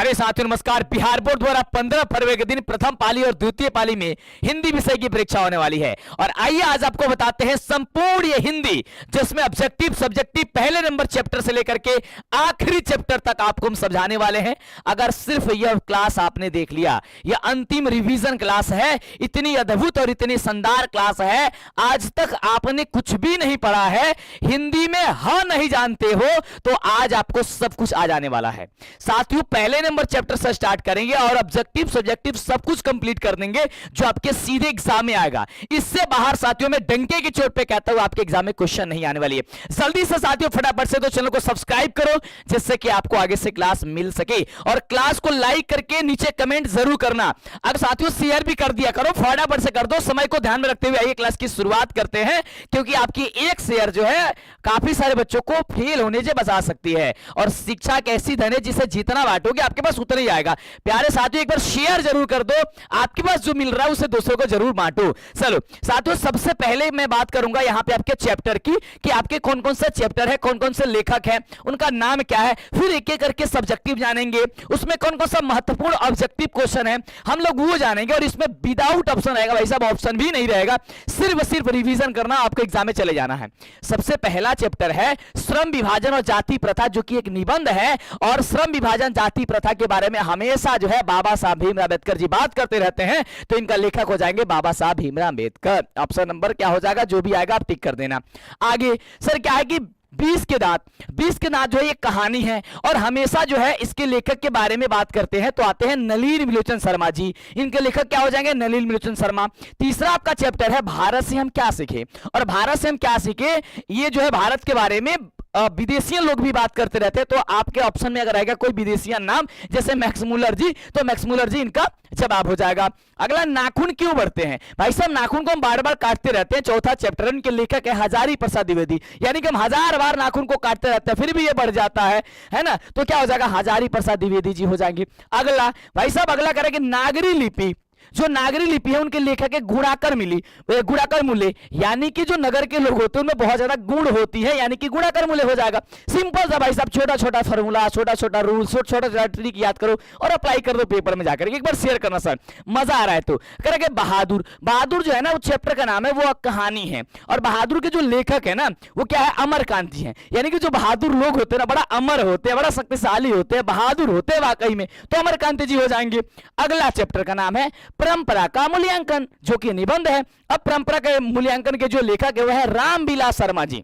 प्यारे साथियों नमस्कार। बिहार बोर्ड द्वारा 15 फरवरी के दिन प्रथम पाली और द्वितीय पाली में हिंदी विषय की परीक्षा होने वाली है और आइए आज आपको बताते हैं संपूर्ण ये हिंदी जिसमें ऑब्जेक्टिव सब्जेक्टिव पहले नंबर चैप्टर से लेकर के आखिरी चैप्टर तक आपको हम समझाने वाले हैं। अगर सिर्फ यह क्लास आपने देख लिया, यह अंतिम रिवीजन क्लास है, इतनी अद्भुत और इतनी शानदार क्लास है, आज तक आपने कुछ भी नहीं पढ़ा है, हिंदी में ह नहीं जानते हो तो आज आपको सब कुछ आ जाने वाला है। साथियों पहले नंबर चैप्टर से स्टार्ट करेंगे और ऑब्जेक्टिव सब्जेक्टिव सब कुछ कंप्लीट कर देंगे जो आपके सीधे एग्जाम में आएगा। इससे बाहर साथियों में डंके की चोट पे कहता हूं आपके एग्जाम में क्वेश्चन नहीं आने वाली है। जल्दी से साथियों फटाफट से तो चैनल को सब्सक्राइब करो जिससे कि आपको आगे से क्लास मिल सके और क्लास को लाइक करके नीचे कमेंट जरूर करना। अगर साथियों शेयर भी कर दिया करो, फटाफट से कर दो। समय को ध्यान में रखते हुए आइए क्लास की शुरुआत करते हैं क्योंकि आपकी एक शेयर जो है काफी सारे बच्चों को फेल होने से बचा सकती है और शिक्षा एक ऐसी धन है जिसे जितना बांटोगे आपके पास उतना ही आएगा। प्यारे साथियों एक बार शेयर जरूर कर दो, आपके पास जो मिल रहा है उसे दूसरों को जरूर बांटो। चलो साथियों सबसे पहले मैं बात करूंगा यहाँ पे आपके चैप्टर की कि आपके कौन कौन से चैप्टर है, कौन कौन से लेखक हैं, उनका नाम क्या है, फिर एक एक करके सब्जेक्टिव जानेंगे, उसमें कौन कौन सा महत्वपूर्ण ऑब्जेक्टिव क्वेश्चन है हम लोग वो जानेंगे और इसमें विदाउट ऑप्शन रहेगा। भाई साहब ऑप्शन भी नहीं रहेगा, सिर्फ रिवीजन करना, आपको एग्जाम में चले जाना है। सबसे पहला चैप्टर है श्रम विभाजन और जाति प्रथा जो कि एक निबंध है और श्रम विभाजन जाति प्रथा के बारे में हमेशा जो है बाबा साहब भीमराव अंबेडकर जी बात करते रहते हैं तो इनका लेखक हो जाएंगे बाबा साहब भीमराव अंबेडकर। ऑप्शन नंबर क्या हो जाएगा, जो भी आएगा आप टिक कर देना। आगे सर क्या है कि 20 के दांत जो है ये कहानी है और हमेशा जो है इसके लेखक के बारे में बात करते हैं तो आते हैं नलिनी विलोचन शर्मा जी। इनके लेखक क्या हो जाएंगे, नलिनी विलोचन शर्मा। तीसरा आपका चैप्टर है भारत से हम क्या सीखे और भारत से हम क्या सीखे ये जो है भारत के बारे में विदेशियन लोग भी बात करते रहते हैं तो आपके ऑप्शन में अगर आएगा कोई विदेशियन नाम जैसे मैक्स मुलर जी तो मैक्स मुलर जी इनका जवाब हो जाएगा। अगला नाखून क्यों बढ़ते हैं, भाई साहब नाखून को हम बार बार काटते रहते हैं। चौथा चैप्टर इनके लेखक है हजारी प्रसाद द्विवेदी, यानी कि हम 1000 बार नाखून को काटते रहते हैं फिर भी ये बढ़ जाता है ना, तो क्या हो जाएगा हजारी प्रसाद द्विवेदी जी हो जाएंगे। अगला भाई साहब अगला करेंगे नागरी लिपि, जो नागरी लिपि है उनके लेखक है गुणाकर मूल्य, यानी कि जो नगर के लोग होते हैं उनमें बहुत ज्यादा गुण होती है यानी कि गुणाकर मूल्य हो जाएगा। सिंपल सा भाई साहब छोटा छोटा फॉर्मूला, छोटा छोटा रूल, छोटा छोटा ट्रिक याद करो और अप्लाई कर दो पेपर में जाकर। एक बार शेयर करना सर, मजा आ रहा है तो करेंगे बहादुर। बहादुर जो है ना वो चैप्टर का नाम है, वो कहानी है और बहादुर के जो लेखक है ना वो क्या है अमरकांत जी हैं, यानी कि जो बहादुर लोग होते हैं ना बड़ा अमर होते हैं, बड़ा शक्तिशाली होते हैं, बहादुर होते हैं वाकई में, तो अमरकांत जी हो जाएंगे। अगला चैप्टर का नाम है परंपरा का मूल्यांकन जो कि निबंध है। अब परंपरा के मूल्यांकन के जो लेखक है वह है रामविलास शर्मा जी।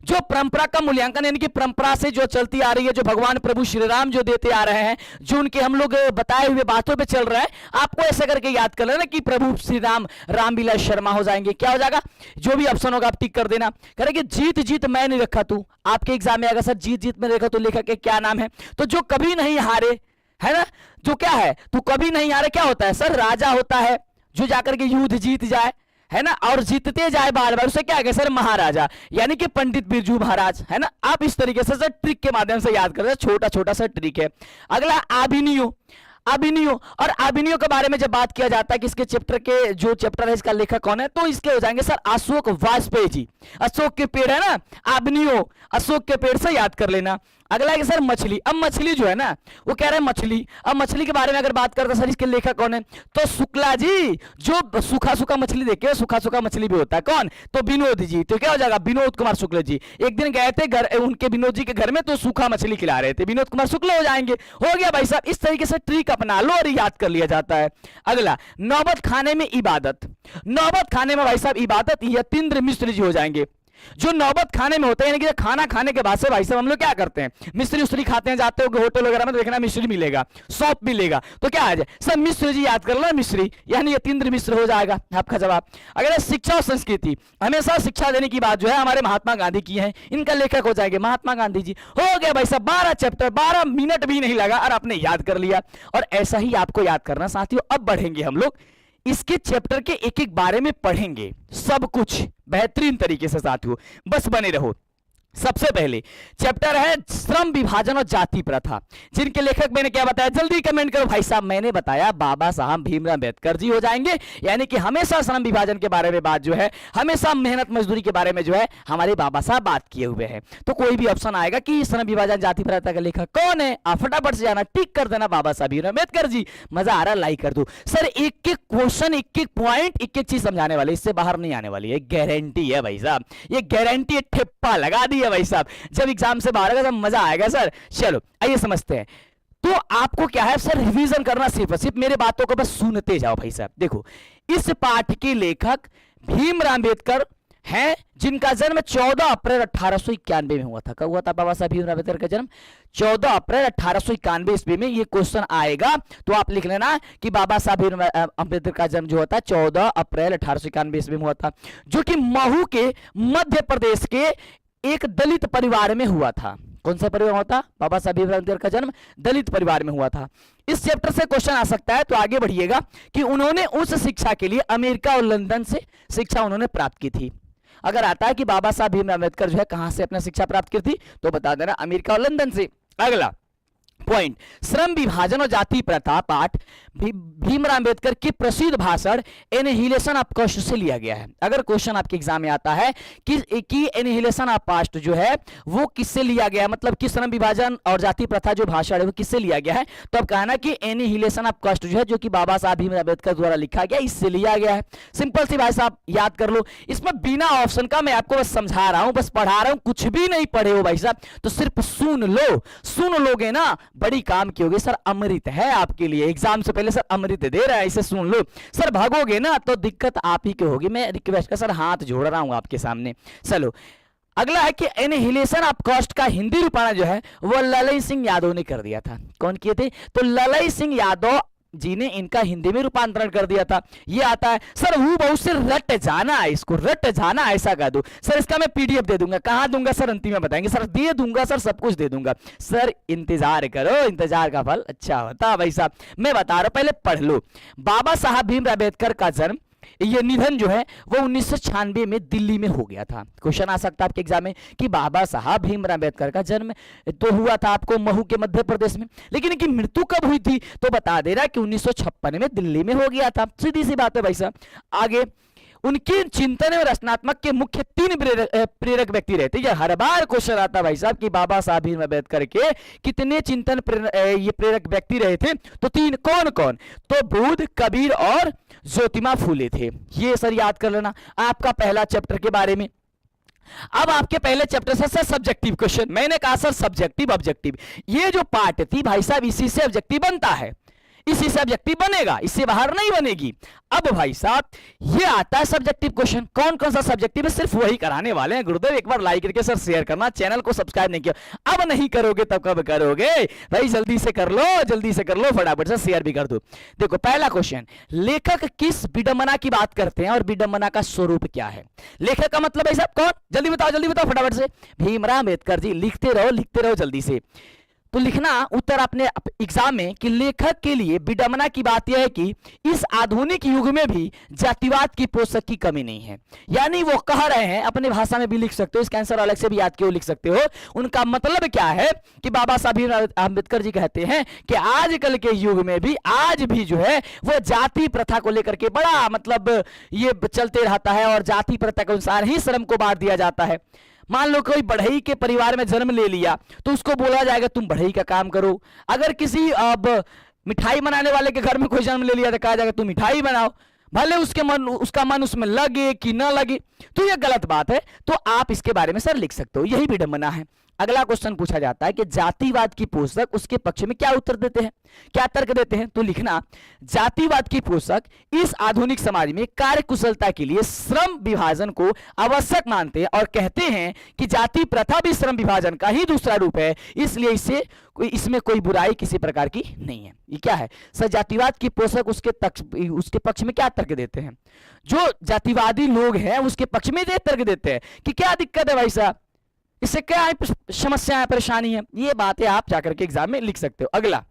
जो परंपरा का मूल्यांकन यानी कि परंपरा से जो चलती आ रही है, जो भगवान प्रभु श्री राम जो देते आ रहे हैं, जो उनके हम लोग बताए हुए बातों पे चल रहा है, आपको ऐसा करके याद कर लेना कि प्रभु श्री राम रामविलास शर्मा हो जाएंगे। क्या हो जाएगा, जो भी ऑप्शन होगा आप टिक कर देना। करेंगे जीत जीत मैं नहीं रखा तू, आपके एग्जाम में आएगा सर जीत जीत में रखा तो लेखक के क्या नाम है, तो जो कभी नहीं हारे है ना, जो क्या है तू कभी नहीं हारे क्या होता है सर, राजा होता है जो जाकर के युद्ध जीत जाए है ना और जीतते जाए बार बार, उसे क्या है सर महाराजा, यानी कि पंडित बिरजू महाराज है ना। आप इस तरीके से सर ट्रिक के माध्यम से याद करते, छोटा छोटा सा ट्रिक है। अगला अभिनयो और अभिनयो के बारे में जब बात किया जाता है कि इसके चैप्टर के जो चैप्टर है इसका लेखक कौन है तो इसके हो जाएंगे सर अशोक वाजपेयी जी। अशोक के पेड़ है ना, अभिनयो अशोक के पेड़ से याद कर लेना। अगला है सर मछली। अब मछली जो है ना वो कह रहे हैं मछली, अब मछली के बारे में अगर बात करते हैं सर इसके लेखक कौन है तो शुक्ला जी, जो सूखा सूखा मछली देखे, सूखा सूखा मछली भी होता है कौन तो विनोद जी, तो क्या हो जाएगा विनोद कुमार शुक्ल जी। एक दिन गए थे घर उनके विनोद जी के घर में तो सूखा मछली खिला रहे थे, विनोद कुमार शुक्ल हो जाएंगे। हो गया भाई साहब, इस तरीके से ट्रिक अपना लो और याद कर लिया जाता है। अगला नौबत खाने में इबादत, नौबत खाने में भाई साहब इबादत यतीन्द्र मिश्र जी हो जाएंगे। जो नौबत खाने में होता है यानी कि खाना खाने के बाद से भाई साहब हम लोग क्या करते हैं मिश्री उश्री खाते हैं, जाते हो होटल वगैरह में देखना मिश्री मिलेगा, सौंप मिलेगा, तो क्या आ जाए सर मिश्र जी याद कर लो, मिश्री यानी यतीन्द्र मिश्र हो जाएगा आपका जवाब। अगर शिक्षा और संस्कृति, हमेशा शिक्षा देने की बात जो है हमारे महात्मा गांधी की है, इनका लेखक हो जाएंगे महात्मा गांधी जी। हो गया भाई साहब 12 चैप्टर, 12 मिनट भी नहीं लगा और आपने याद कर लिया और ऐसा ही आपको याद करना साथियों। अब बढ़ेंगे हम लोग इसके चैप्टर के एक एक बारे में पढ़ेंगे सब कुछ बेहतरीन तरीके से साथियों, बस बने रहो। सबसे पहले चैप्टर है श्रम विभाजन और जाति प्रथा, जिनके लेखक मैंने क्या बताया, जल्दी कमेंट करो भाई साहब। मैंने बताया बाबा साहब भीमराव अंबेडकर जी हो जाएंगे, यानी कि हमेशा श्रम विभाजन के बारे में बात जो है, हमेशा मेहनत मजदूरी के बारे में जो है हमारे बाबा साहब बात किए हुए हैं। तो कोई भी ऑप्शन आएगा कि श्रम विभाजन जाति प्रथा का लेखक कौन है, आप फटाफट से जाना, टिक कर देना बाबा साहब भीमराव अंबेडकर जी। मजा आ रहा, लाइक कर दो सर। एक एक क्वेश्चन, एक एक पॉइंट, एक एक चीज समझाने वाले, इससे बाहर नहीं आने वाली है, गारंटी है भाई साहब, ये गारंटी, ठेप्पा लगा दी है भाई साहब। जब एग्जाम से बाहर आएगा तब मजा आएगा सर। चलो आइए समझते हैं। तो आपको क्या है सर, रिवीजन करना, सिर्फ मेरे बातों को बस सुनते जाओ भाई साहब। देखो, इस पाठ के लेखक भीमराव अंबेडकर हैं, जिनका जन्म 14 अप्रैल 1891 में हुआ था। कब हुआ था बाबा साहब भीमराव अंबेडकर का जन्म? 14 अप्रैल 1891 ईस्वी में। ये क्वेश्चन आएगा तो आप लिख लेना कि बाबा साहब भीमराव अंबेडकर का जन्म जो होता है 14 अप्रैल 1891 ईस्वी में हुआ था, जो कि महू के मध्य प्रदेश के एक दलित परिवार में हुआ था। कौन सा परिवार हुआ था? बाबा साहब भीमराव अंबेडकर का जन्म दलित परिवार में हुआ था। इस चैप्टर से क्वेश्चन आ सकता है, तो आगे बढ़िएगा कि उन्होंने उस शिक्षा के लिए अमेरिका और लंदन से शिक्षा उन्होंने प्राप्त की थी। अगर आता है कि बाबा साहब भीमराव अंबेडकर जो है कहां से अपना शिक्षा प्राप्त की थी, तो बता देना अमेरिका और लंदन से। अगला पॉइंट, श्रम विभाजन और जाति प्रथा पाठ भीमराव अंबेडकर की प्रसिद्ध भाषण एनिहिलेशन ऑफ कास्ट से लिया गया है। अगर क्वेश्चन आपके एग्जाम में आता है कि एनिहिलेशन ऑफ कास्ट जो है वो किससे लिया गया है, मतलब कि श्रम विभाजन और जाति प्रथा जो भाषण है वो किससे लिया गया है, तो अब कहना कि एनिहिलेशन ऑफ कास्ट जो है, जो कि बाबा साहब भीमराव अंबेडकर द्वारा लिखा गया, इससे लिया गया है। सिंपल सी भाई साहब याद कर लो, इसमें बिना ऑप्शन का मैं आपको बस समझा रहा हूं, बस पढ़ा रहा हूं, कुछ भी नहीं पढ़े हो भाई साहब, तो सिर्फ सुन लो। सुन लोगे ना, बड़ी काम की होगी सर, अमृत है आपके लिए। एग्जाम से पहले सर अमृत दे रहा है, इसे सुन लो। सर भागोगे ना तो दिक्कत आप ही की होगी। मैं रिक्वेस्ट का सर हाथ जोड़ रहा हूं आपके सामने। चलो अगला है कि एनिहिलेशन ऑफ कास्ट का हिंदी रूपांतरण जो है वो ललई सिंह यादव ने कर दिया था। कौन किए थे? तो ललई सिंह यादव जी ने इनका हिंदी में रूपांतरण कर दिया था। ये आता है सर, हूँ बहुत से रट जाना है, इसको रट जाना ऐसा कह दो सर। इसका मैं पीडीएफ दे दूंगा, कहां दूंगा सर? अंतिम में बताएंगे सर, दे दूंगा सर, सब कुछ दे दूंगा सर। इंतजार करो, इंतजार का फल अच्छा होता भाई साहब। मैं बता रहा हूं, पहले पढ़ लो। बाबा साहब भीमराव अंबेडकर का जन्म, ये निधन जो है वो 1996 में दिल्ली में हो गया था। क्वेश्चन आ सकता है आपके एग्जाम में कि बाबा साहब भीमराव अंबेडकर का जन्म तो हुआ था आपको महू के मध्य प्रदेश में, लेकिन इनकी मृत्यु कब हुई थी? तो बता दे रहा है कि 1956 में दिल्ली में हो गया था। सीधी सी बात है भाई साहब। आगे, उनके चिंतन और रचनात्मक के मुख्य 3 प्रेरक व्यक्ति रहते हैं। हर बार क्वेश्चन आता भाई साहब कि बाबा साहब भीमराव अंबेडकर के कितने चिंतन ये प्रेरक व्यक्ति रहे थे, तो 3। कौन कौन? तो बुद्ध, कबीर और ज्योतिबा फूले थे। ये सर याद कर लेना आपका पहला चैप्टर के बारे में। अब आपके पहले चैप्टर से सर सब्जेक्टिव क्वेश्चन, मैंने कहा सर सब्जेक्टिव ऑब्जेक्टिव, ये जो पार्ट थी भाई साहब इसी से ऑब्जेक्टिव बनता है, इसी से ऑब्जेक्टिव बनेगा, इससे बाहर नहीं बनेगी। अब भाई साहब ये आता है सब्जेक्टिव क्वेश्चन। कौन कौन सा सब्जेक्टिव है, सिर्फ वही कराने वाले हैं गुरुदेव। एक बार लाइक करके सर शेयर करना, चैनल को सब्सक्राइब नहीं किया, अब नहीं करोगे तब कब करोगे भाई? जल्दी से कर लो, जल्दी से कर लो, फटाफट से शेयर भी कर दो। देखो पहला क्वेश्चन, लेखक किस विडंबना की बात करते हैं और विडंबना का स्वरूप क्या है? लेखक का मतलब भाई साहब कौन? जल्दी बताओ फटाफट से। भीमराव अंबेडकर जी। लिखते रहो जल्दी से। तो लिखना उत्तर अपने एग्जाम में कि लेखक के लिए विडंबना की बात यह है कि इस आधुनिक युग में भी जातिवाद की पोषक की कमी नहीं है। यानी वो कह रहे हैं, अपने भाषा में भी लिख सकते हो, इसका आंसर अलग से भी याद किए लिख सकते हो। उनका मतलब क्या है कि बाबा साहब भीमराव अंबेडकर जी कहते हैं कि आजकल के युग में भी आज भी जो है वो जाति प्रथा को लेकर के बड़ा मतलब ये चलते रहता है, और जाति प्रथा के अनुसार ही श्रम को बांट दिया जाता है। मान लो कोई बढ़ई के परिवार में जन्म ले लिया तो उसको बोला जाएगा तुम बढ़ई का काम करो। अगर किसी अब मिठाई बनाने वाले के घर में कोई जन्म ले लिया तो कहा जाएगा तुम मिठाई बनाओ, भले उसका मन उसमें लगे कि ना लगे, तो यह गलत बात है। तो आप इसके बारे में सर लिख सकते हो, यही विडंबना है। अगला क्वेश्चन पूछा जाता है कि जातिवाद की पोषक उसके पक्ष में क्या उत्तर देते हैं, क्या तर्क देते हैं? तो लिखना, जातिवाद की पोषक इस आधुनिक समाज में कार्य कुशलता के लिए श्रम विभाजन को आवश्यक मानते हैं और कहते हैं कि जाति प्रथा भी श्रम विभाजन का ही दूसरा रूप है, इसलिए इसमें कोई बुराई किसी प्रकार की नहीं है। ये क्या है सर? जातिवाद की पोषक उसके पक्ष में क्या तर्क देते हैं? जो जातिवादी लोग हैं उसके पक्ष में ये तर्क देते हैं कि क्या दिक्कत है भाई साहब, इससे क्या समस्या है, परेशानी है। ये बातें आप जाकर के एग्जाम में लिख सकते हो। अगला,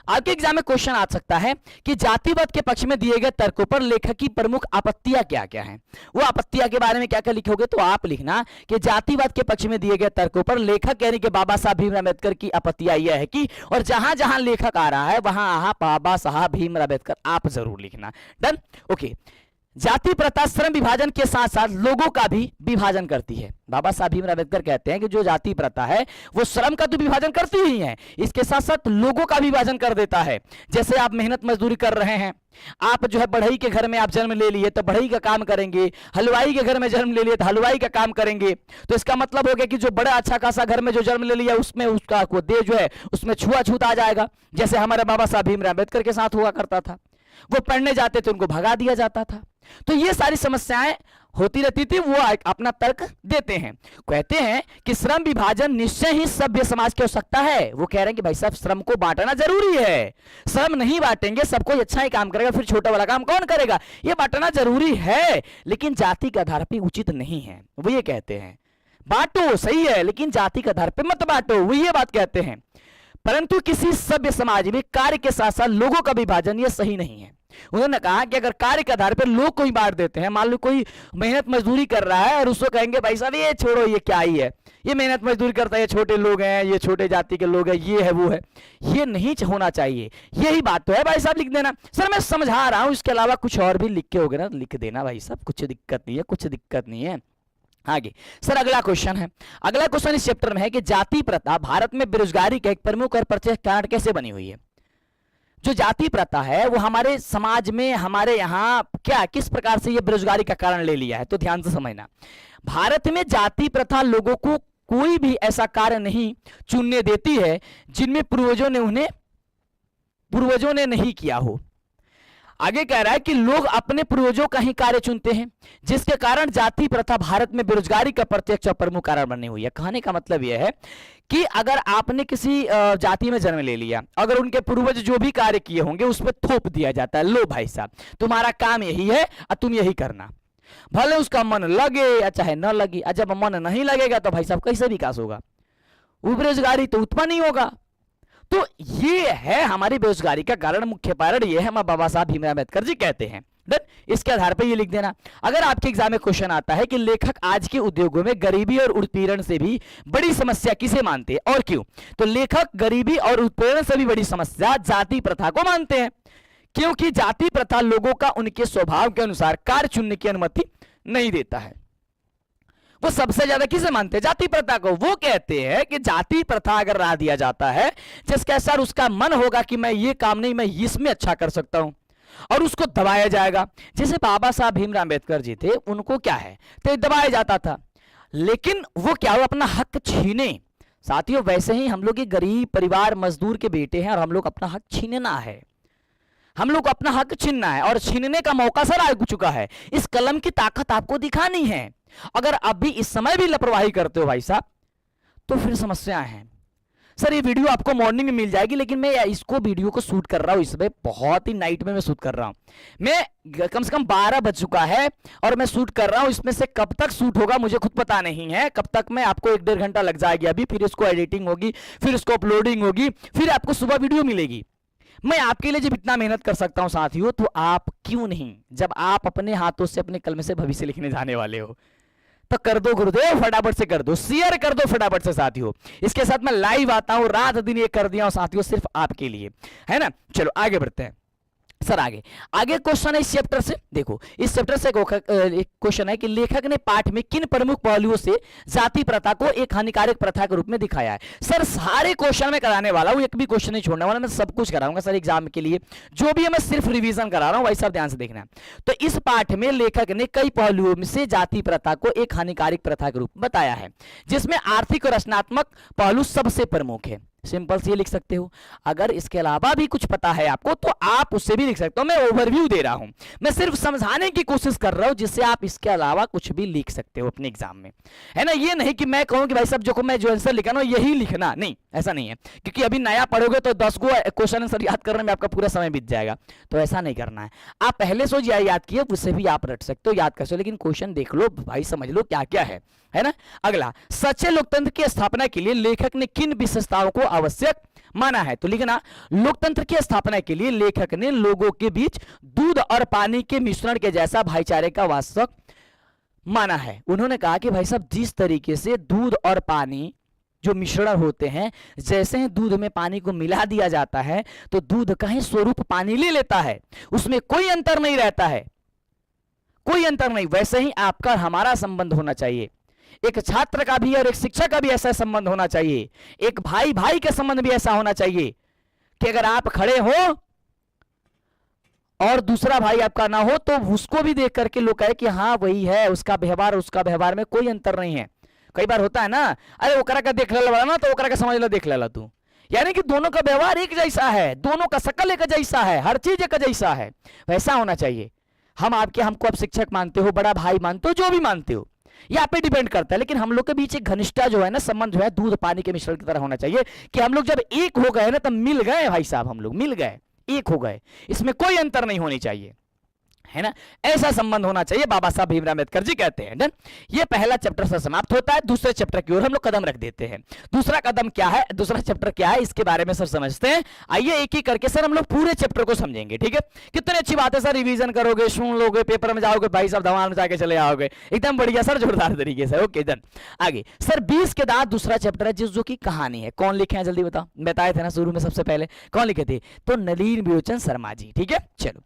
आपके एग्जाम में क्वेश्चन आ सकता है कि जातिवाद के पक्ष में दिए गए तर्कों पर लेखक की प्रमुख आपत्तियां क्या क्या हैं। वो आपत्तियां के बारे में क्या क्या लिखोगे, तो आप लिखना कि जातिवाद के पक्ष में दिए गए तर्कों पर लेखक यानी कि बाबा साहब भीमराव अम्बेडकर की आपत्तियां यह है कि, और जहां जहां लेखक आ रहा है वहां बाबा साहब भीमराव अम्बेडकर आप जरूर लिखना। Done, okay. जाति प्रथा श्रम विभाजन के साथ साथ लोगों का भी विभाजन करती है। बाबा साहब भीमराव अम्बेडकर कहते हैं कि जो जाति प्रथा है वो श्रम का तो विभाजन करती ही है, इसके साथ साथ लोगों का विभाजन कर देता है। जैसे आप मेहनत मजदूरी कर रहे हैं, आप जो है बढ़ई के घर में आप जन्म ले लिए तो बढ़ई का काम करेंगे, हलवाई के घर में जन्म ले लिए तो हलवाई का काम करेंगे। तो इसका मतलब हो गया कि जो बड़ा अच्छा खासा घर में जो जन्म ले लिया उसमें उसका देह जो है उसमें छुआछूत आ जाएगा, जैसे हमारे बाबा साहब भीमराव अम्बेडकर के साथ हुआ करता था। वो पढ़ने जाते थे उनको भगा दिया जाता था। तो ये सारी समस्याएं होती रहती थी, वो अपना तर्क देते हैं, कहते हैं कि श्रम विभाजन निश्चय ही सभ्य समाज की आवश्यकता है। वो कह रहे हैं कि भाई साहब श्रम को बांटना जरूरी है, श्रम नहीं बांटेंगे सब कोई अच्छा ही काम करेगा, फिर छोटा वाला काम कौन करेगा, ये बांटना जरूरी है, लेकिन जाति के आधार पर उचित नहीं है। वो ये कहते हैं बांटो सही है लेकिन जाति के आधार पर मत बांटो, वो ये बात कहते हैं। परंतु किसी सभ्य समाज में कार्य के साथ साथ लोगों का विभाजन ये सही नहीं है। उन्होंने कहा कि अगर कार्य के आधार पर लोग कोई बांट देते हैं, मान लो कोई मेहनत मजदूरी कर रहा है और उसको कहेंगे भाई साहब ये छोड़ो ये क्या ही है, ये मेहनत मजदूरी करता है, ये छोटे लोग हैं, ये छोटे जाति के लोग हैं, ये है वो है, ये नहीं होना चाहिए। यही बात तो है भाई साहब, लिख देना। सर मैं समझा रहा हूं, इसके अलावा कुछ और भी लिख के होगे ना, लिख देना भाई साहब, कुछ दिक्कत नहीं है, कुछ दिक्कत नहीं है। आगे सर अगला क्वेश्चन है, अगला क्वेश्चन इस चैप्टर में है कि जाति प्रथा भारत में बेरोजगारी का एक प्रमुख और प्रत्यक्ष कारण कैसे बनी हुई है। जो जाति प्रथा है वो हमारे समाज में हमारे यहाँ क्या किस प्रकार से ये बेरोजगारी का कारण ले लिया है, तो ध्यान से समझना। भारत में जाति प्रथा लोगों को कोई भी ऐसा कार्य नहीं चुनने देती है जिनमें पूर्वजों ने नहीं किया हो। आगे कह रहा है कि लोग अपने पूर्वजों का ही कार्य चुनते हैं, जिसके कारण जाति प्रथा भारत में बेरोजगारी का प्रत्यक्ष और प्रमुख कारण बनी हुई है। कहने का मतलब यह है कि अगर आपने किसी जाति में जन्म ले लिया, अगर उनके पूर्वज जो भी कार्य किए होंगे उस पर थोप दिया जाता है, लो भाई साहब तुम्हारा काम यही है और तुम यही करना, भले उसका मन लगे या चाहे न लगे। और जब मन नहीं लगेगा तो भाई साहब कैसे विकास होगा, वो बेरोजगारी तो उत्पन्न ही होगा। तो ये है हमारी बेरोजगारी का कारण, मुख्य कारण ये है, हमारे बाबा साहब भीमराव अम्बेडकर जी कहते हैं। इसके आधार पर ये लिख देना। अगर आपके एग्जाम में क्वेश्चन आता है कि लेखक आज के उद्योगों में गरीबी और उत्पीड़न से भी बड़ी समस्या किसे मानते हैं और क्यों, तो लेखक गरीबी और उत्पीड़न से भी बड़ी समस्या जाति प्रथा को मानते हैं, क्योंकि जाति प्रथा लोगों का उनके स्वभाव के अनुसार कार्य चुनने की अनुमति नहीं देता है। वो सबसे ज्यादा किसे मानते हैं, जाति प्रथा को। वो कहते हैं कि जाति प्रथा अगर ला दिया जाता है जिसके अनुसार उसका मन होगा कि मैं ये काम नहीं मैं इसमें अच्छा कर सकता हूं, और उसको दबाया जाएगा। जैसे बाबा साहब भीमराव अम्बेडकर जी थे, उनको क्या है तो दबाया जाता था, लेकिन वो क्या हो अपना हक छीने। साथियों वैसे ही हम लोग ये गरीब परिवार मजदूर के बेटे हैं और हम लोग अपना हक छीनना है, हम लोग अपना हक छीनना है और छीनने का मौका सर आ चुका है। इस कलम की ताकत आपको दिखानी है। अगर अभी इस समय भी लापरवाही करते हो भाई साहब तो फिर समस्या है। सर ये वीडियो आपको मॉर्निंग में मिल जाएगी, लेकिन मैं इसको वीडियो को शूट कर रहा हूं, इसमें बहुत ही नाइट में मैं शूट कर रहा हूं। मैं कम से कम 12 बज चुका है और मैं शूट कर रहा हूं। इसमें से कब तक शूट होगा मुझे खुद पता नहीं है, कब तक मैं आपको 1-1.5 घंटा लग जाएगी अभी, फिर इसको एडिटिंग होगी, फिर इसको अपलोडिंग होगी, फिर आपको सुबह वीडियो मिलेगी। मैं आपके लिए जब इतना मेहनत कर सकता हूं साथियों, तो आप क्यों नहीं, जब आप अपने हाथों से अपने कलम से भविष्य लिखने जाने वाले हो तो कर दो गुरुदेव, फटाफट से कर दो, शेयर कर दो फटाफट से साथियों। इसके साथ मैं लाइव आता हूं, रात दिन ये कर दिया हूं साथियों सिर्फ आपके लिए, है ना। चलो आगे बढ़ते हैं सर। आगे क्वेश्चन है इस चैप्टर से। देखो इस चैप्टर से एक क्वेश्चन है कि लेखक ने पाठ में किन प्रमुख पहलुओं से जाति प्रथा को एक हानिकारक प्रथा के रूप में दिखाया है। सर सारे क्वेश्चन में कराने वाला हूं, एक भी क्वेश्चन नहीं छोड़ने वाला, मैं सब कुछ कराऊंगा सर एग्जाम के लिए, जो भी है मैं सिर्फ रिवीजन करा रहा हूं भाई साहब, ध्यान से देखना। तो इस पाठ में लेखक ने कई पहलुओं से जाति प्रथा को एक हानिकारक प्रथा के रूप में बताया है, जिसमें आर्थिक और रचनात्मक पहलू सबसे प्रमुख है। सिंपल से लिख सकते हो। अगर इसके अलावा भी कुछ पता है आपको तो आप उससे भी लिख सकते हो, मैं ओवरव्यू दे रहा हूं, मैं सिर्फ समझाने की कोशिश कर रहा हूं, जिससे आप इसके अलावा कुछ भी लिख सकते हो अपने एग्जाम में, है ना। ये नहीं कि मैं कहूं कि भाई साहब जो मैं जो आंसर लिखा ना यही लिखना, नहीं ऐसा नहीं है, क्योंकि अभी नया पढ़ोगे तो 10 को क्वेश्चन आंसर याद करने में आपका पूरा समय बीत जाएगा, तो ऐसा नहीं करना है। आप पहले से याद किए उससे भी आप रट सकते हो, याद कर सकते हो, लेकिन क्वेश्चन देख लो भाई, समझ लो क्या क्या है, है ना। अगला, सच्चे लोकतंत्र की स्थापना के लिए लेखक ने किन विशेषताओं को आवश्यक माना है? तो लिखना, लोकतंत्र की स्थापना के लिए लेखक ने लोगों के बीच दूध और पानी के मिश्रण के जैसा भाईचारे का वास्तव माना है। उन्होंने कहा कि भाई साहब, जिस तरीके से दूध और पानी जो मिश्रण होते हैं, जैसे ही दूध में पानी को मिला दिया जाता है तो दूध का ही स्वरूप पानी ले लेता है, उसमें कोई अंतर नहीं रहता है, कोई अंतर नहीं। वैसे ही आपका हमारा संबंध होना चाहिए, एक छात्र का भी और एक शिक्षक का भी ऐसा संबंध होना चाहिए, एक भाई भाई का संबंध भी ऐसा होना चाहिए कि अगर आप खड़े हो और दूसरा भाई आपका ना हो तो उसको भी देख करके लोग कहे कि हाँ वही है, उसका व्यवहार में कोई अंतर नहीं है। कई बार होता है ना, अरे ओकरा का देख लेला ना तो ओकरा का समझ ला देख लेला तू, यानी कि दोनों का व्यवहार एक जैसा है, दोनों का शकल एक जैसा है, हर चीज एक जैसा है, वैसा होना चाहिए। हमको आप शिक्षक मानते हो, बड़ा भाई मानते हो, जो भी मानते हो, ये आप पे डिपेंड करता है, लेकिन हम लोग के बीच एक घनिष्ठता जो है ना, संबंध जो है दूध पानी के मिश्रण की तरह होना चाहिए कि हम लोग जब एक हो गए ना तब मिल गए भाई साहब, हम लोग मिल गए, एक हो गए, इसमें कोई अंतर नहीं होनी चाहिए, है ना। ऐसा संबंध होना चाहिए, बाबा साहब भीमराव अम्बेडकर जी कहते हैं। डन, ये पहला चैप्टर से समाप्त होता है। दूसरे चैप्टर की ओर हम लोग कदम रख देते हैं। दूसरा कदम क्या है, दूसरा चैप्टर क्या है, इसके बारे में सर समझते हैं। आइए एक एक करके सर हम लोग पूरे चैप्टर को समझेंगे, ठीक है। कितनी अच्छी बात है सर, रिवीजन करोगे, सुन लोगे, पेपर में जाओगे, भाई साहब धमाल में जाके चले आओगे, एकदम बढ़िया सर, जोरदार तरीके से। ओके डन, आगे सर 20 के बाद दूसरा चैप्टर है जो कि कहानी है। कौन लिखे हैं जल्दी बताओ, बताए थे ना शुरू में सबसे पहले, कौन लिखे थे? तो नलिन विलोचन शर्मा जी, ठीक है। चलो,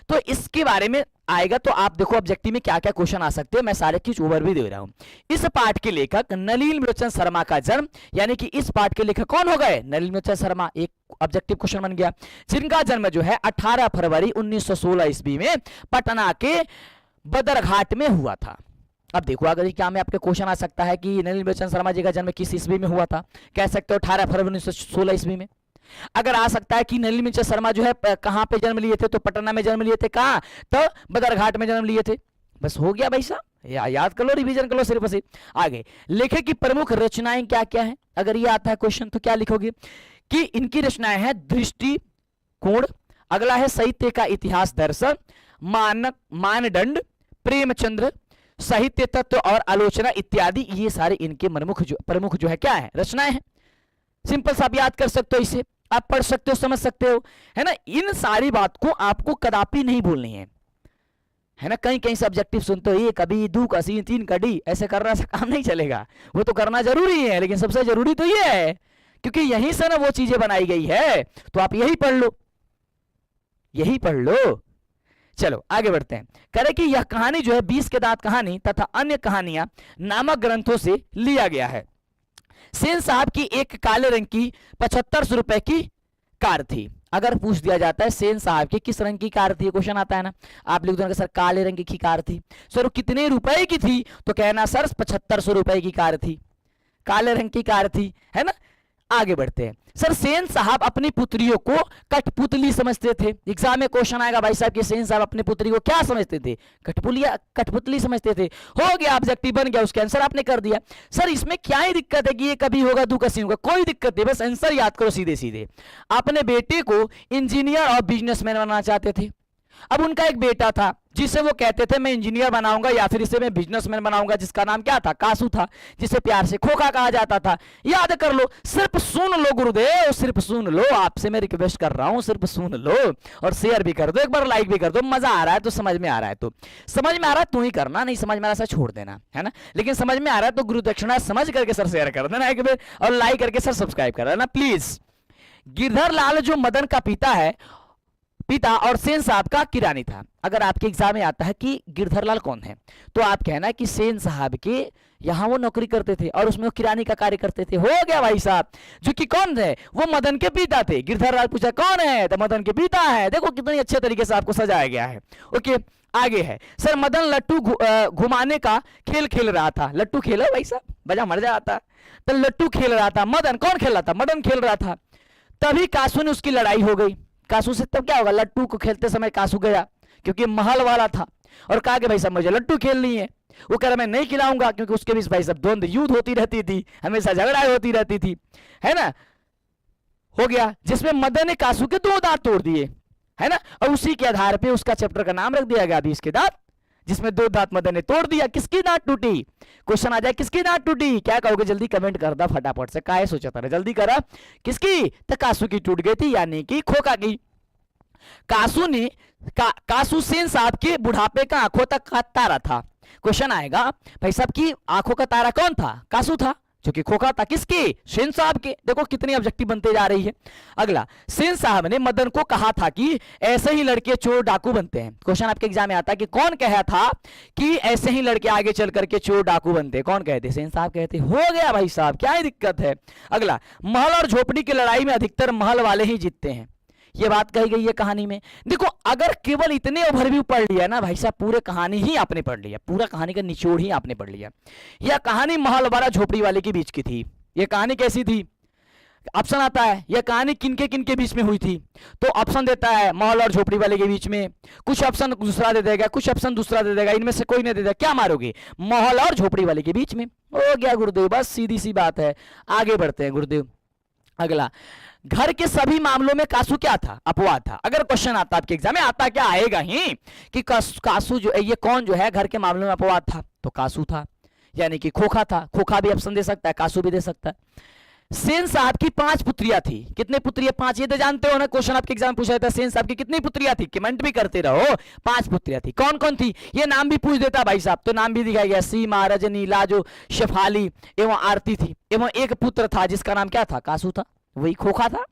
तो इसके बारे में आएगा, तो आप देखो ऑब्जेक्टिव में क्या क्या क्वेश्चन आ सकते हैं, मैं सारे चीज ओवरव्यू दे रहा हूं। इस पाठ के लेखक नलिन विलोचन शर्मा का जन्म, यानी कि इस पाठ के लेखक कौन हो गए? नलिन विलोचन शर्मा, एक ऑब्जेक्टिव क्वेश्चन बन गया। जिनका जन्म जो है 18 फरवरी 1916 ईस्वी में पटना के बदरघाट में हुआ था। अब देखो अगर क्या में आपके क्वेश्चन आ सकता है कि नलिन विलोचन शर्मा जी का जन्म किस ईस्वी में हुआ था, कह सकते हो 18 फरवरी 1916 ईस्वी में। अगर आ सकता है कि नलिन विलोचन शर्मा जो है कहां पे जन्म लिए थे, तो पटना में जन्म लिए थे, कहां? तो बदरघाट में जन्म लिए थे। बस हो गया भाई साहब, याद कर लो, रिवीजन कर लो सिर्फ से। आगे लेखक की प्रमुख रचनाएं क्या क्या है, अगर ये आता है क्वेश्चन तो क्या लिखोगे कि इनकी रचनाएं हैं दृष्टिकोण, अगला है साहित्य का इतिहास दर्शन, मानक मानदंड, प्रेमचंद्र, साहित्य तत्व और आलोचना इत्यादि। ये सारे इनके प्रमुख जो है क्या है, रचनाएं हैं। सिंपल सा आप याद कर सकते हो, इसे आप पढ़ सकते हो, समझ सकते हो, है ना। इन सारी बात को आपको कदापि नहीं भूलनी है ना। कहीं कहीं सब्जेक्टिव सुनते हो, ये कभी दू का सी, तीन का डी, ऐसे करना से काम नहीं चलेगा। वो तो करना जरूरी है, लेकिन सबसे जरूरी तो ये है, क्योंकि यहीं से ना वो चीजें बनाई गई है, तो आप यही पढ़ लो, यही पढ़ लो। चलो आगे बढ़ते हैं। करें कि यह कहानी जो है 20 के दांत कहानी तथा अन्य कहानियां नामक ग्रंथों से लिया गया है। सेन साहब की एक काले रंग की 75 रुपए की कार थी। अगर पूछ दिया जाता है सेन साहब की किस रंग की कार थी, क्वेश्चन आता है ना, आप लिख दो सर काले रंग की कार थी। सर वो कितने रुपए की थी, तो कहना सर 7500 रुपए की कार थी, काले रंग की कार थी, है ना। आगे बढ़ते हैं। सर सेन साहब अपनी पुत्रियों को कठपुतली समझते थे। एग्जाम में क्वेश्चन आएगा भाई साहब कि सेन साहब अपनी पुत्री को क्या समझते थे, कठपुतली समझते थे। हो गया, ऑब्जेक्टिव बन गया, उसका आंसर आपने कर दिया। सर इसमें क्या ही दिक्कत है कि ये कभी होगा दू कसी होगा, कोई दिक्कत नहीं, बस आंसर याद करो सीधे सीधे। अपने बेटे को इंजीनियर और बिजनेसमैन बनाना चाहते थे। अब उनका एक बेटा था जिसे वो कहते थे मैं इंजीनियर बनाऊंगा या फिर इसे मैं बिजनेसमैन बनाऊंगा, जिसका नाम क्या था, कासू था, जिसे प्यार से खोखा कहा जाता था। याद कर लो, सिर्फ सुन लो गुरुदेव, सिर्फ सुन लो, आपसे मैं रिक्वेस्ट कर रहा हूं, सिर्फ सुन लो और शेयर भी कर दो, एक बार लाइक भी कर दो। मजा आ रहा है तो, समझ में आ रहा है तो, समझ में आ रहा है तो ही करना, नहीं समझ में आ रहा है छोड़ देना, है ना। लेकिन समझ में आ रहा है तो गुरु दक्षिणा समझ करके सर शेयर कर देना एक बार, और लाइक करके सर सब्सक्राइब कर देना प्लीज। गिरधर लाल जो मदन का पिता और सेन साहब का किरानी था। अगर आपके एग्जाम में आता है कि गिरधरलाल कौन है, तो आप कहना कि सेन साहब के यहां वो नौकरी करते थे और उसमें वो किरानी का कार्य करते थे। हो गया भाई साहब, जो कि कौन थे, वो मदन के पिता थे। गिरधरलाल पूछा कौन है, तो मदन के पिता है। देखो कितनी अच्छे तरीके से आपको सजाया गया है। ओके आगे है। सर मदन लट्टू घुमाने का खेल खेल रहा था। लट्टू खेला भाई साहब, बजा मर जाता, तो लट्टू खेल रहा था। मदन कौन खेल रहा था, मदन खेल रहा था। तभी कासू ने उसकी लड़ाई हो गई। कासू से तब क्या होगा, लट्टू को खेलते समय कासू गया क्योंकि महल वाला था और कहा कि भाई साहब मुझे लट्टू खेलनी है। वो कह रहा मैं नहीं खिलाऊंगा, क्योंकि उसके बीच भाई साहब द्वंद्व युद्ध होती रहती थी, हमेशा झगड़ा होती रहती थी, है ना। हो गया, जिसमें मदन ने कासू के 2 दांत तोड़ दिए, है ना, और उसी के आधार पे उसका चैप्टर का नाम रख दिया गया 20 के दांत, जिसमें 2 दांत मदन ने तोड़ दिया। किसकी दांत टूटी? क्वेश्चन आ जाए किसकी दांत टूटी, क्या कहोगे? जल्दी कमेंट कर दा फटाफट से, काहे सोचा था, जल्दी करा। किसकी? तो कासू की टूट गई थी, यानी कि खोखा की। कासू ने कासू सेन साहब के बुढ़ापे का आंखों तक का तारा था। क्वेश्चन आएगा भाई साहब की आंखों का तारा कौन था? कासू था, जो कि खोखा था। किसके? सेन साहब के। देखो कितनी ऑब्जेक्टिव बनते जा रही है। अगला, सेन साहब ने मदन को कहा था कि ऐसे ही लड़के चोर डाकू बनते हैं। क्वेश्चन आपके एग्जाम में आता है कि कौन कहा था कि ऐसे ही लड़के आगे चल करके चोर डाकू बनते हैं? कौन कहते? सेन साहब कहते। हो गया भाई साहब, क्या ही दिक्कत है। अगला, महल और झोपड़ी की लड़ाई में अधिकतर महल वाले ही जीतते हैं, ये बात कही गई है कहानी में। देखो अगर केवल इतने ओवरव्यू पढ़ लिया ना भाई साहब, पूरे कहानी ही आपने पढ़ लिया, पूरा कहानी का निचोड़ ही आपने पढ़ लिया। यह कहानी महल वाला झोपड़ी वाले के बीच की थी। यह कहानी कैसी थी? ऑप्शन आता है यह कहानी किनके बीच में हुई थी, तो ऑप्शन देता है महल और झोपड़ी वाले के बीच में, कुछ ऑप्शन दूसरा दे देगा, कुछ ऑप्शन दूसरा दे देगा, इनमें से कोई नहीं दे देगा। क्या मारोगे? महल और झोपड़ी वाले के बीच में। हो गया गुरुदेव, बस सीधी सी बात है, आगे बढ़ते हैं गुरुदेव। अगला, घर के सभी मामलों में कासू क्या था? अपवाद था। अगर क्वेश्चन आता आपके एग्जाम में, आता क्या आएगा ही कि कासू जो ये कौन जो है घर के मामलों में अपवाद था, तो कासू था, यानी कि खोखा था। खोखा भी ऑप्शन दे सकता है, कासू भी दे सकता है। सेन साहब की 5 पुत्रियां थी। कितने पुत्रियां? 5, ये तो जानते हो ना, क्वेश्चन आपके एग्जाम में पूछा था। सेन साहब की कितनी पुत्रियां थी? कमेंट भी करते रहो। 5 पुत्रियां थी। कौन कौन थी? ये नाम भी पूछ देता भाई साहब, तो नाम भी दिखाया गया, सीमा, रजनी, लाजो, शेफाली एवं आरती थी। एवं एक पुत्र था जिसका नाम क्या था? कासू था, वही खोखा था।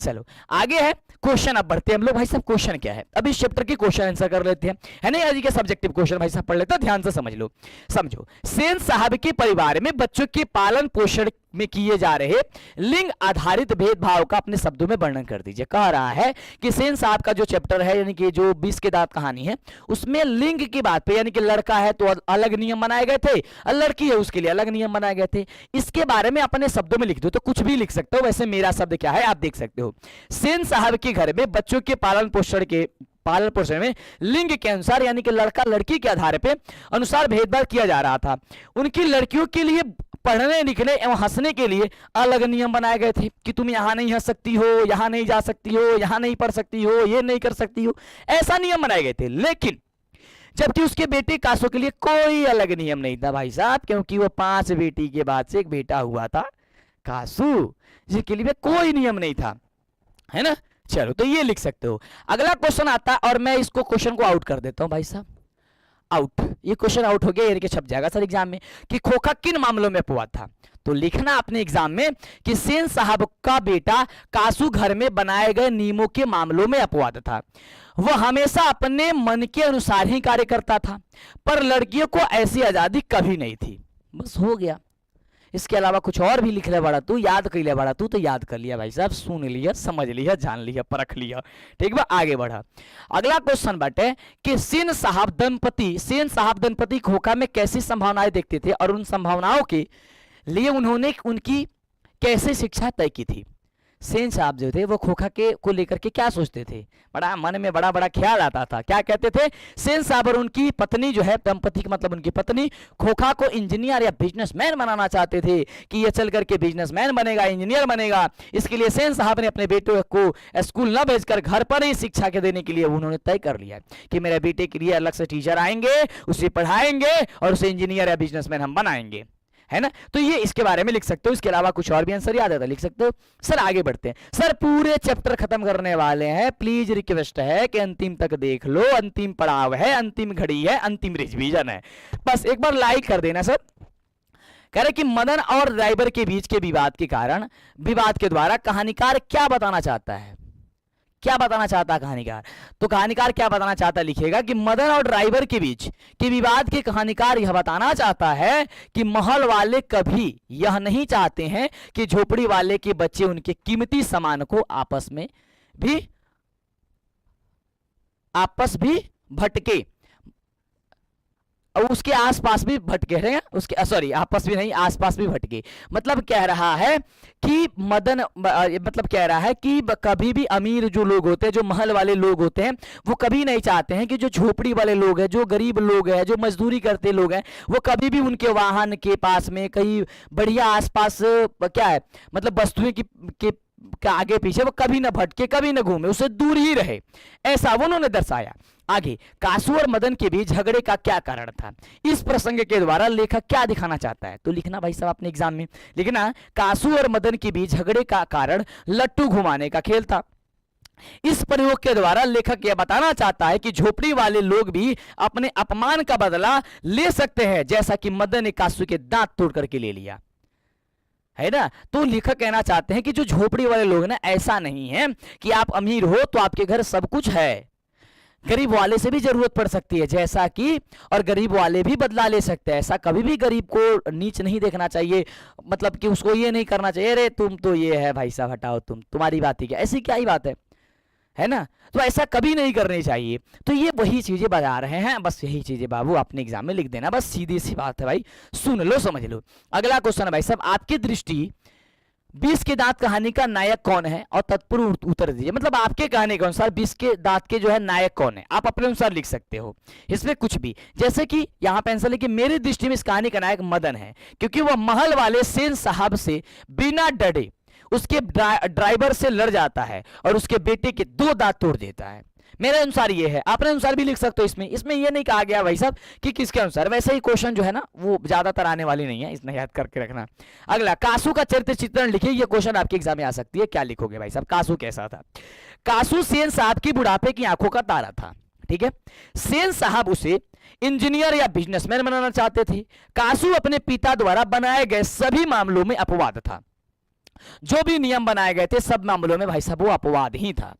चलो आगे है क्वेश्चन। अब बढ़ते हैं हम लोग भाई साहब, क्वेश्चन क्या है अभी इस चैप्टर की क्वेश्चन आंसर कर लेते हैं, है ना। आज के सब्जेक्टिव क्वेश्चन भाई साहब पढ़ लेते हैं, ध्यान से समझ लो। समझो, सेन साहब के परिवार में बच्चों के पालन पोषण में किए जा रहे लिंग आधारित भेदभाव का अपने शब्दों में वर्णन कर दीजिए। कह रहा है कि सेन साहब का जो चैप्टर है, यानी कि जो 20 के दांत कहानी है, उसमें लिंग की बात पे, यानी कि लड़का है तो अलग नियम बनाए गए थे, और लड़की है उसके लिए अलग नियम बनाए गए थे। इसके बारे में अपने शब्दों में लिख दो, तो कुछ भी लिख सकते हो। वैसे मेरा शब्द क्या है आप देख सकते हो। सेन साहब के घर में बच्चों के पालन पोषण में लिंग के अनुसार, यानी कि लड़का लड़की के आधार पे अनुसार भेदभाव किया जा रहा था। उनकी लड़कियों के लिए पढ़ने लिखने एवं हंसने के लिए अलग नियम बनाए गए थे कि तुम यहां नहीं हंस सकती हो, यहां नहीं जा सकती हो, यहां नहीं पढ़ सकती हो, ये नहीं कर सकती हो, ऐसा नियम बनाए गए थे। लेकिन जबकि उसके बेटे कासू के लिए कोई अलग नियम नहीं था भाई साहब, क्योंकि वो 5 बेटी के बाद से एक बेटा हुआ था कासू, जिसके लिए कोई नियम नहीं था, है ना। चलो तो ये लिख सकते हो। अगला क्वेश्चन आता है, और मैं इसको क्वेश्चन को आउट कर देता हूं भाई साहब, आउट। ये क्वेश्चन आउट हो गया, यानी कि छप जाएगा सर एग्जाम में कि खोखा किन मामलों में अपवाद था। तो लिखना अपने एग्जाम में कि सेन साहब का बेटा कासू घर में बनाए गए नियमों के मामलों में अपवाद था। वह हमेशा अपने मन के अनुसार ही कार्य करता था, पर लड़कियों को ऐसी आजादी कभी नहीं थी। बस हो गया। इसके अलावा कुछ और भी लिख ले बड़ा तू, याद कर ले बड़ा तू, तो याद कर लिया भाई साहब, सुन लिया, समझ लिया, जान लिया, परख लिया, ठीक बा। आगे बढ़ा। अगला क्वेश्चन बाटे कि सेन साहब दंपति खोखा में कैसी संभावनाएं देखते थे, और उन संभावनाओं के लिए उन्होंने उनकी कैसे शिक्षा तय की थी। सेन साहब जो थे वो खोखा के को लेकर के क्या सोचते थे? बड़ा मन में बड़ा बड़ा ख्याल आता था। क्या कहते थे? सेन साहब और उनकी पत्नी जो है, दंपति का मतलब उनकी पत्नी, खोखा को इंजीनियर या बिजनेसमैन बनाना चाहते थे कि ये चल करके बिजनेसमैन बनेगा, इंजीनियर बनेगा। इसके लिए सेन साहब ने अपने बेटे को स्कूल न भेजकर घर पर ही शिक्षा के देने के लिए उन्होंने तय कर लिया कि मेरे बेटे के लिए अलग से टीचर आएंगे, उसे पढ़ाएंगे और उसे इंजीनियर या बिजनेसमैन हम बनाएंगे, है ना। तो ये इसके बारे में लिख सकते हो। इसके अलावा कुछ और भी आंसर याद आता लिख सकते हो। सर आगे बढ़ते हैं। सर पूरे चैप्टर खत्म करने वाले हैं, प्लीज रिक्वेस्ट है कि अंतिम तक देख लो। अंतिम पड़ाव है, अंतिम घड़ी है, अंतिम रिवीजन है। बस एक बार लाइक कर देना सर। कह रहे कि मदन और ड्राइवर के बीच के विवाद के द्वारा कहानीकार क्या बताना चाहता है? क्या बताना चाहता है कहानीकार? तो कहानीकार क्या बताना चाहता लिखेगा कि मदन और ड्राइवर के बीच के विवाद के कहानीकार यह बताना चाहता है कि महल वाले कभी यह नहीं चाहते हैं कि झोपड़ी वाले के बच्चे उनके कीमती सामान को आपस भी भटके, और उसके आसपास भी भटके रहे हैं, उसके सॉरी आपस भी नहीं, आसपास भी भटके। मतलब कह रहा है कि मतलब कह रहा है कि कभी भी अमीर जो लोग होते हैं, जो महल वाले लोग होते हैं, वो कभी नहीं चाहते हैं कि जो झोपड़ी वाले लोग हैं, जो गरीब लोग हैं, जो मजदूरी करते लोग हैं, वो कभी भी उनके वाहन के पास में कहीं बढ़िया आसपास क्या है मतलब वस्तुएं के आगे पीछे वो कभी ना भटके, कभी ना घूमे, उससे दूर ही रहे, ऐसा उन्होंने दर्शाया। आगे, कासू और मदन के बीच झगड़े का क्या कारण था? इस प्रसंग के द्वारा लेखक क्या दिखाना चाहता है? तो लिखना भाई साहब अपने एग्जाम में, लिखना कासू और मदन के बीच झगड़े का कारण लट्टू घुमाने का खेल था। इस प्रयोग के द्वारा लेखक यह बताना चाहता है कि झोपड़ी वाले लोग भी अपने अपमान का बदला ले सकते हैं, जैसा कि मदन ने कासू के दांत तोड़ करके ले लिया है ना। तो लेखक कहना चाहते हैं कि जो झोपड़ी वाले लोग ना, ऐसा नहीं है कि आप अमीर हो तो आपके घर सब कुछ है, गरीब वाले से भी जरूरत पड़ सकती है, जैसा कि और गरीब वाले भी बदला ले सकते हैं। ऐसा कभी भी गरीब को नीच नहीं देखना चाहिए, मतलब कि उसको ये नहीं करना चाहिए, अरे तुम तो ये है भाई साहब, हटाओ तुम्हारी बात ही क्या, ऐसी क्या ही बात है ना। तो ऐसा कभी नहीं करनी चाहिए। तो ये वही चीजें बता रहे हैं, बस यही चीजें बाबू अपने एग्जाम में लिख देना, बस सीधी सी बात है भाई, सुन लो समझ लो। अगला क्वेश्चन है भाई साहब, आपकी दृष्टि 20 के दांत कहानी का नायक कौन है और तत्पूर्व उत्तर दीजिए। मतलब आपके कहने के अनुसार 20 के दांत के जो है नायक कौन है, आप अपने अनुसार लिख सकते हो इसमें कुछ भी। जैसे कि यहाँ पे आंसर है कि मेरी दृष्टि में इस कहानी का नायक मदन है, क्योंकि वह महल वाले सेन साहब से बिना डरे उसके ड्राइवर से लड़ जाता है और उसके बेटे के 2 दांत तोड़ देता है। मेरे अनुसार ये है, अपने अनुसार भी लिख सकते हो। इसमें ये नहीं कहा गया भाई साहब कि किसके अनुसार, वैसे ही क्वेश्चन जो है ना वो ज्यादातर आने वाली नहीं है, इसमें याद करके रखना। अगला, कासू का चरित्र चित्रण लिखिए। ये क्वेश्चन आपके एग्जाम में आ सकती है, क्या लिखोगे भाई साहब? कासू कैसा था? कासू सेन साहब की बुढ़ापे की आंखों का तारा था, ठीक है। सेन साहब उसे इंजीनियर या बिजनेसमैन बनाना चाहते थे। कासू अपने पिता द्वारा बनाए गए सभी मामलों में अपवाद था, जो भी नियम बनाए गए थे सब मामलों में भाई साहब वो अपवाद ही था।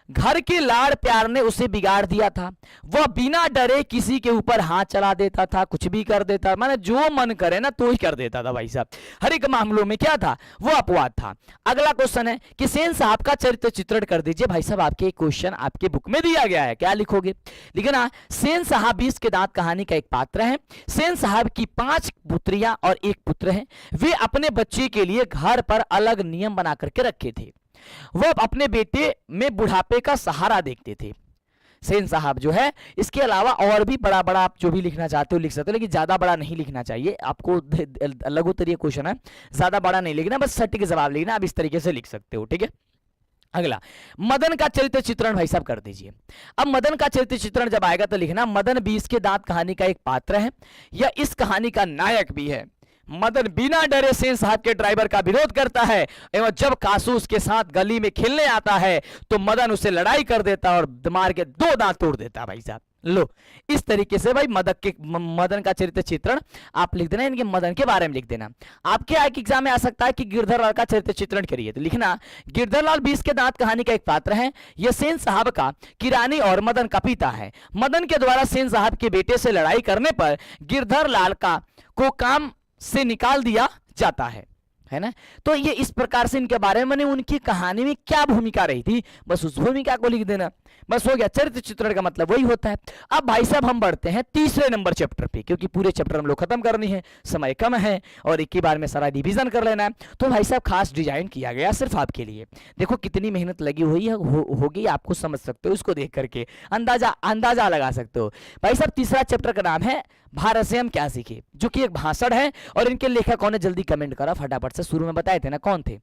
घर के लाड़ प्यार ने उसे बिगाड़ दिया था। वह बिना डरे किसी के ऊपर हाथ चला देता था, कुछ भी कर देता, माने जो मन करे ना तो ही कर देता था भाई साहब। हर एक मामलों में क्या था, वो अपवाद था। अगला क्वेश्चन है कि सेन साहब का चरित्र चित्रण कर दीजिए। भाई साहब आपके क्वेश्चन आपके बुक में दिया गया है, क्या लिखोगे? लिखना, सेन साहब 20 के दांत कहानी का एक पात्र है। सेन साहब की 5 पुत्रियां और 1 पुत्र है। वे अपने बच्चे के लिए घर पर अलग नियम बना करके रखे थे। वह अपने बेटे में बुढ़ापे का सहारा देखते थे। सेन साहब जो है, इसके अलावा और भी बड़ा बड़ा आप जो भी लिखना चाहते हो लिख सकते हो, लेकिन ज्यादा बड़ा नहीं लिखना चाहिए आपको। लघुत्तरीय क्वेश्चन है, ज्यादा बड़ा नहीं लिखना, बस सटीक जवाब लिखना। आप इस तरीके से लिख सकते हो, ठीक है। अगला, मदन का चरित्र चित्रण भाई साहब कर दीजिए। अब मदन का चरित्र चित्रण जब आएगा तो लिखना, मदन 20 के दांत कहानी का एक पात्र है या इस कहानी का नायक भी है। मदन बिना डरे सेन साहब के ड्राइवर का विरोध करता है एवं जब कासू उसके साथ गली में खेलने आता है तो मदन उसे लड़ाई कर देता और मार के 2 दांत तोड़ देता भाई साहब। लो, इस तरीके से भाई मदन का चरित्र चित्रण आप लिख देना, इनके मदन के बारे में लिख देना। आपके आगे एग्जाम में आ सकता है कि गिरधरलाल का चरित्र चित्रण करिए, तो लिखना, गिरधरलाल 20 के दांत कहानी का एक पात्र है। यह सेन साहब का किरानी और मदन का पिता है। मदन के द्वारा सेन साहब के बेटे से लड़ाई करने पर गिरधरलाल को काम से निकाल दिया जाता है ना। तो ये इस प्रकार से इनके बारे में उनकी कहानी में क्या भूमिका रही थी, बस उस भूमिका को लिख देना, बस हो गया। चरित्र चित्रण का मतलब वही होता है। अब भाई साहब हम बढ़ते हैं तीसरे नंबर चैप्टर पे, क्योंकि पूरे चैप्टर हम लोग खत्म करनी है, समय कम है और एक ही बार में सारा रिवीजन कर लेना है। तो भाई साहब खास डिजाइन किया गया सिर्फ आपके लिए। देखो कितनी मेहनत लगी हुई है होगी, आपको समझ सकते हो, इसको देख करके अंदाजा लगा सकते हो। भाई साहब तीसरा चैप्टर का नाम है भारत से हम क्या सीखे, जो कि एक भाषण है। और इनके लेखक कौन है, जल्दी कमेंट करा फटाफट से। शुरू में बताए थे ना कौन थे,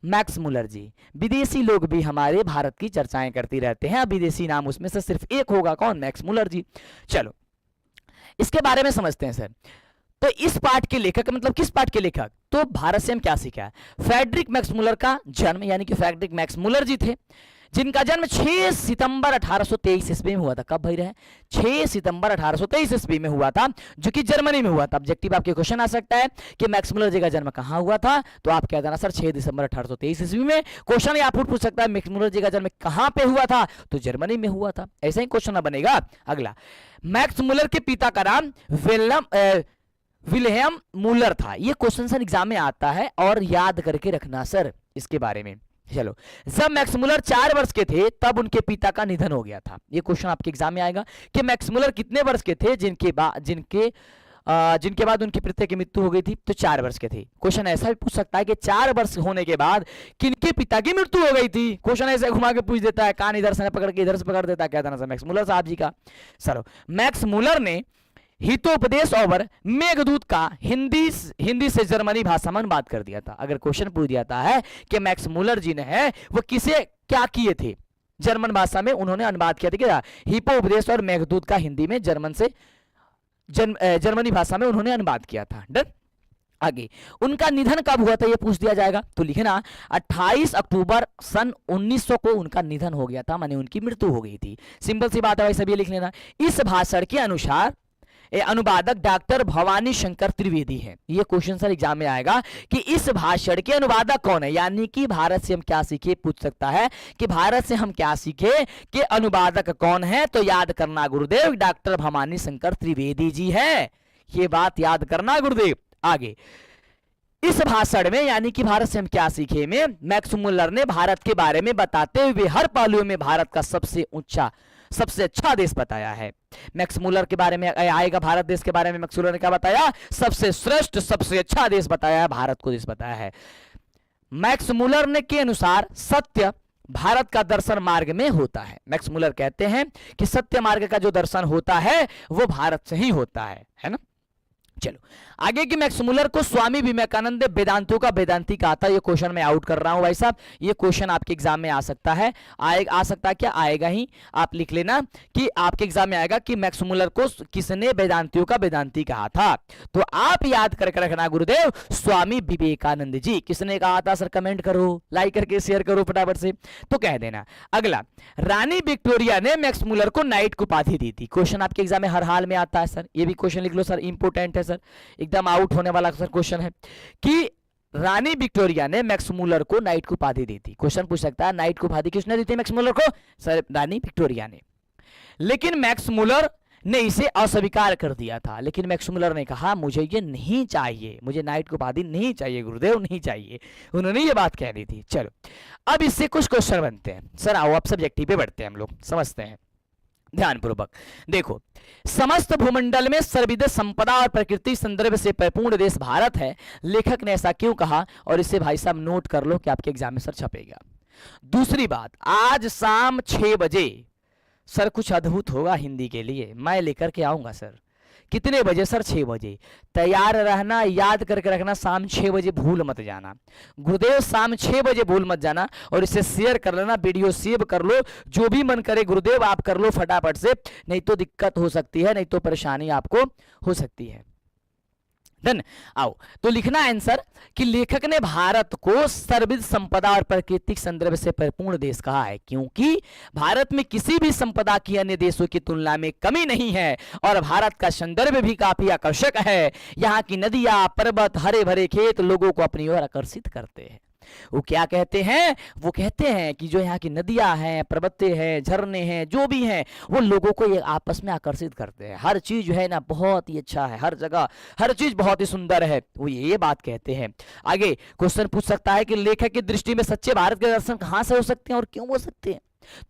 मैक्स मुलर जी। विदेशी लोग भी हमारे भारत की चर्चाएं करती रहते हैं, विदेशी नाम उसमें से सिर्फ एक होगा, कौन, मैक्स मुलर जी। चलो इसके बारे में समझते हैं सर। तो इस पाठ के लेखक, मतलब किस पाठ के लेखक, तो भारत से हम क्या सीखा, फ्रेडरिक मैक्स मुलर का जन्म, यानी कि फ्रेडरिक मैक्स मुलर जी थे, जिनका जन्म 6 सितंबर 1823 ईस्वी में हुआ था। कब भाई रहे, 6 सितंबर 1823 ईस्वी में हुआ था, जो कि जर्मनी में हुआ था। ऑब्जेक्टिव आपके क्वेश्चन आ सकता है कि मैक्स मुलर जी का जन्म कहां हुआ था, तो आप क्या देना सर 6 दिसंबर 1823 ईस्वी में। क्वेश्चन आप पूछ सकता है मैक्स मुलर जी का जन्म कहां पे हुआ था, तो जर्मनी में हुआ था। ऐसा ही क्वेश्चन बनेगा। अगला, मैक्स मुलर के पिता का नाम विल्हेम मुलर था। ये क्वेश्चन सर एग्जाम में आता है और याद करके रखना सर इसके बारे में। चलो, जब मैक्स मुलर 4 वर्ष के थे तब उनके पिता का निधन हो गया था। ये क्वेश्चन आपके एग्जाम में आएगा कि मैक्स मुलर कितने वर्ष के थे जिनके बाद उनकी पिता की मृत्यु हो गई थी, तो 4 वर्ष के थे। क्वेश्चन ऐसा भी पूछ सकता है कि 4 वर्ष होने के बाद किनके पिता की मृत्यु हो गई थी। क्वेश्चन ऐसे घुमा के पूछ देता है, कान इधर से पकड़ के इधर से पकड़ देता है, क्या था मैक्स मुलर साहब जी का। सर मैक्स मुलर ने हितोपदेश और मेघदूत का हिंदी से जर्मनी भाषा में अनुवाद कर दिया था। अगर क्वेश्चन पूछ दिया है कि मैक्स मुलर जी ने है वो किसे क्या किए थे, जर्मन भाषा में उन्होंने अनुवाद किया था। हिपोपदेश और मेघदूत का हिंदी में जर्मन से जर्मनी भाषा में उन्होंने अनुवाद किया था। डन। आगे, उनका निधन कब हुआ था ये पूछ दिया जाएगा, तो लिखना 28 अक्टूबर सन 1900 को उनका निधन हो गया था, माने उनकी मृत्यु हो गई थी। सिंपल सी बात है भाई, सभी लिख लेना। इस भाषण के अनुसार अनुवादक डॉक्टर भवानी शंकर त्रिवेदी है। ये क्वेश्चन सर एग्जाम में आएगा कि इस भाषण के अनुवादक कौन है, यानी कि भारत से हम क्या सीखे, पूछ सकता है कि भारत से हम क्या सीखे कि अनुवादक कौन है, तो याद करना गुरुदेव डॉक्टर भवानी शंकर त्रिवेदी जी है। ये बात याद करना गुरुदेव। आगे, इस भाषण में यानी कि भारत से हम क्या सीखे में मैक्स मुलर ने भारत के बारे में बताते हुए हर पहलू में भारत का सबसे ऊंचा सबसे अच्छा देश बताया है। मैक्स मुलर के बारे में आएगा, भारत देश के बारे में मैक्स मुलर ने क्या बताया, सबसे श्रेष्ठ सबसे अच्छा देश बताया है, भारत को देश बताया है। मैक्स मुलर ने के अनुसार सत्य भारत का दर्शन मार्ग में होता है। मैक्स मुलर कहते हैं कि सत्य मार्ग का जो दर्शन होता है वो भारत से ही होता है ना। चलो आगे की, मैक्स मुलर को स्वामी विवेकानंद वेदांतों का वेदांती कहा था। ये क्वेश्चन मैं आउट कर रहा हूं भाई साहब, ये क्वेश्चन आपके एग्जाम में आ सकता है, आ सकता है क्या, आएगा ही। आप लिख लेना कि आपके एग्जाम में आएगा कि मैक्स मुलर को किसने वेदांतियों का वेदांती कहा था, तो आप याद करके रखना गुरुदेव, स्वामी विवेकानंद जी। किसने कहा था सर, कमेंट करो, लाइक करके शेयर करो फटाफट से, तो कह देना। अगला, रानी विक्टोरिया ने मैक्स मुलर को नाइट की उपाधि दी थी। क्वेश्चन आपके एग्जाम में हर हाल में आता है सर, ये भी क्वेश्चन लिख लो सर, इंपोर्टेंट है सर, एकदम आउट होने वाला सर क्वेश्चन है कि रानी विक्टोरिया ने मैक्स मुलर को नाइट की उपाधि दी थी। क्वेश्चन पूछ सकता है नाइट की उपाधि किसने दी थी मैक्स मुलर को, सर रानी विक्टोरिया ने। लेकिन मैक्स मुलर ने इसे अस्वीकार कर दिया था। लेकिन मैक्स मुलर ने कहा मुझे ये नहीं चाहिए, मुझे नाइट की उपाधि नहीं चाहिए गुरुदेव, नहीं चाहिए, उन्होंने ये बात कह दी थी। चलो अब इससे कुछ क्वेश्चन बनते हैं सर, आओ अब सब्जेक्टिव पे बढ़ते हैं, हम लोग समझते हैं ध्यानपूर्वक। देखो, समस्त भूमंडल में सर्वविध संपदा और प्रकृति संदर्भ से परिपूर्ण देश भारत है। लेखक ने ऐसा क्यों कहा, और इसे भाई साहब नोट कर लो कि आपके एग्जाम में सर छपेगा। दूसरी बात, आज शाम 6 बजे सर कुछ अद्भुत होगा हिंदी के लिए, मैं लेकर के आऊंगा सर। कितने बजे सर, 6 बजे। तैयार रहना, याद करके रखना, शाम 6 बजे भूल मत जाना गुरुदेव, शाम 6 बजे भूल मत जाना। और इसे शेयर कर लेना, वीडियो सेव कर लो, जो भी मन करे गुरुदेव आप कर लो फटाफट से, नहीं तो दिक्कत हो सकती है, नहीं तो परेशानी आपको हो सकती है। डन। आओ तो लिखना आंसर कि लेखक ने भारत को सर्वविध संपदा और प्राकृतिक संदर्भ से परिपूर्ण देश कहा है, क्योंकि भारत में किसी भी संपदा की अन्य देशों की तुलना में कमी नहीं है, और भारत का संदर्भ भी काफी आकर्षक है। यहाँ की नदियां, पर्वत, हरे भरे खेत लोगों को अपनी ओर आकर्षित करते हैं। वो क्या कहते हैं, वो कहते हैं कि जो यहाँ की नदियां हैं, पर्वतें हैं, झरने हैं, जो भी हैं, वो लोगों को ये आपस में आकर्षित करते हैं। हर चीज जो है ना बहुत ही अच्छा है, हर जगह हर चीज बहुत ही सुंदर है, वो ये बात कहते हैं। आगे क्वेश्चन पूछ सकता है कि लेखक की दृष्टि में सच्चे भारत के दर्शन कहां से हो सकते हैं और क्यों हो सकते हैं,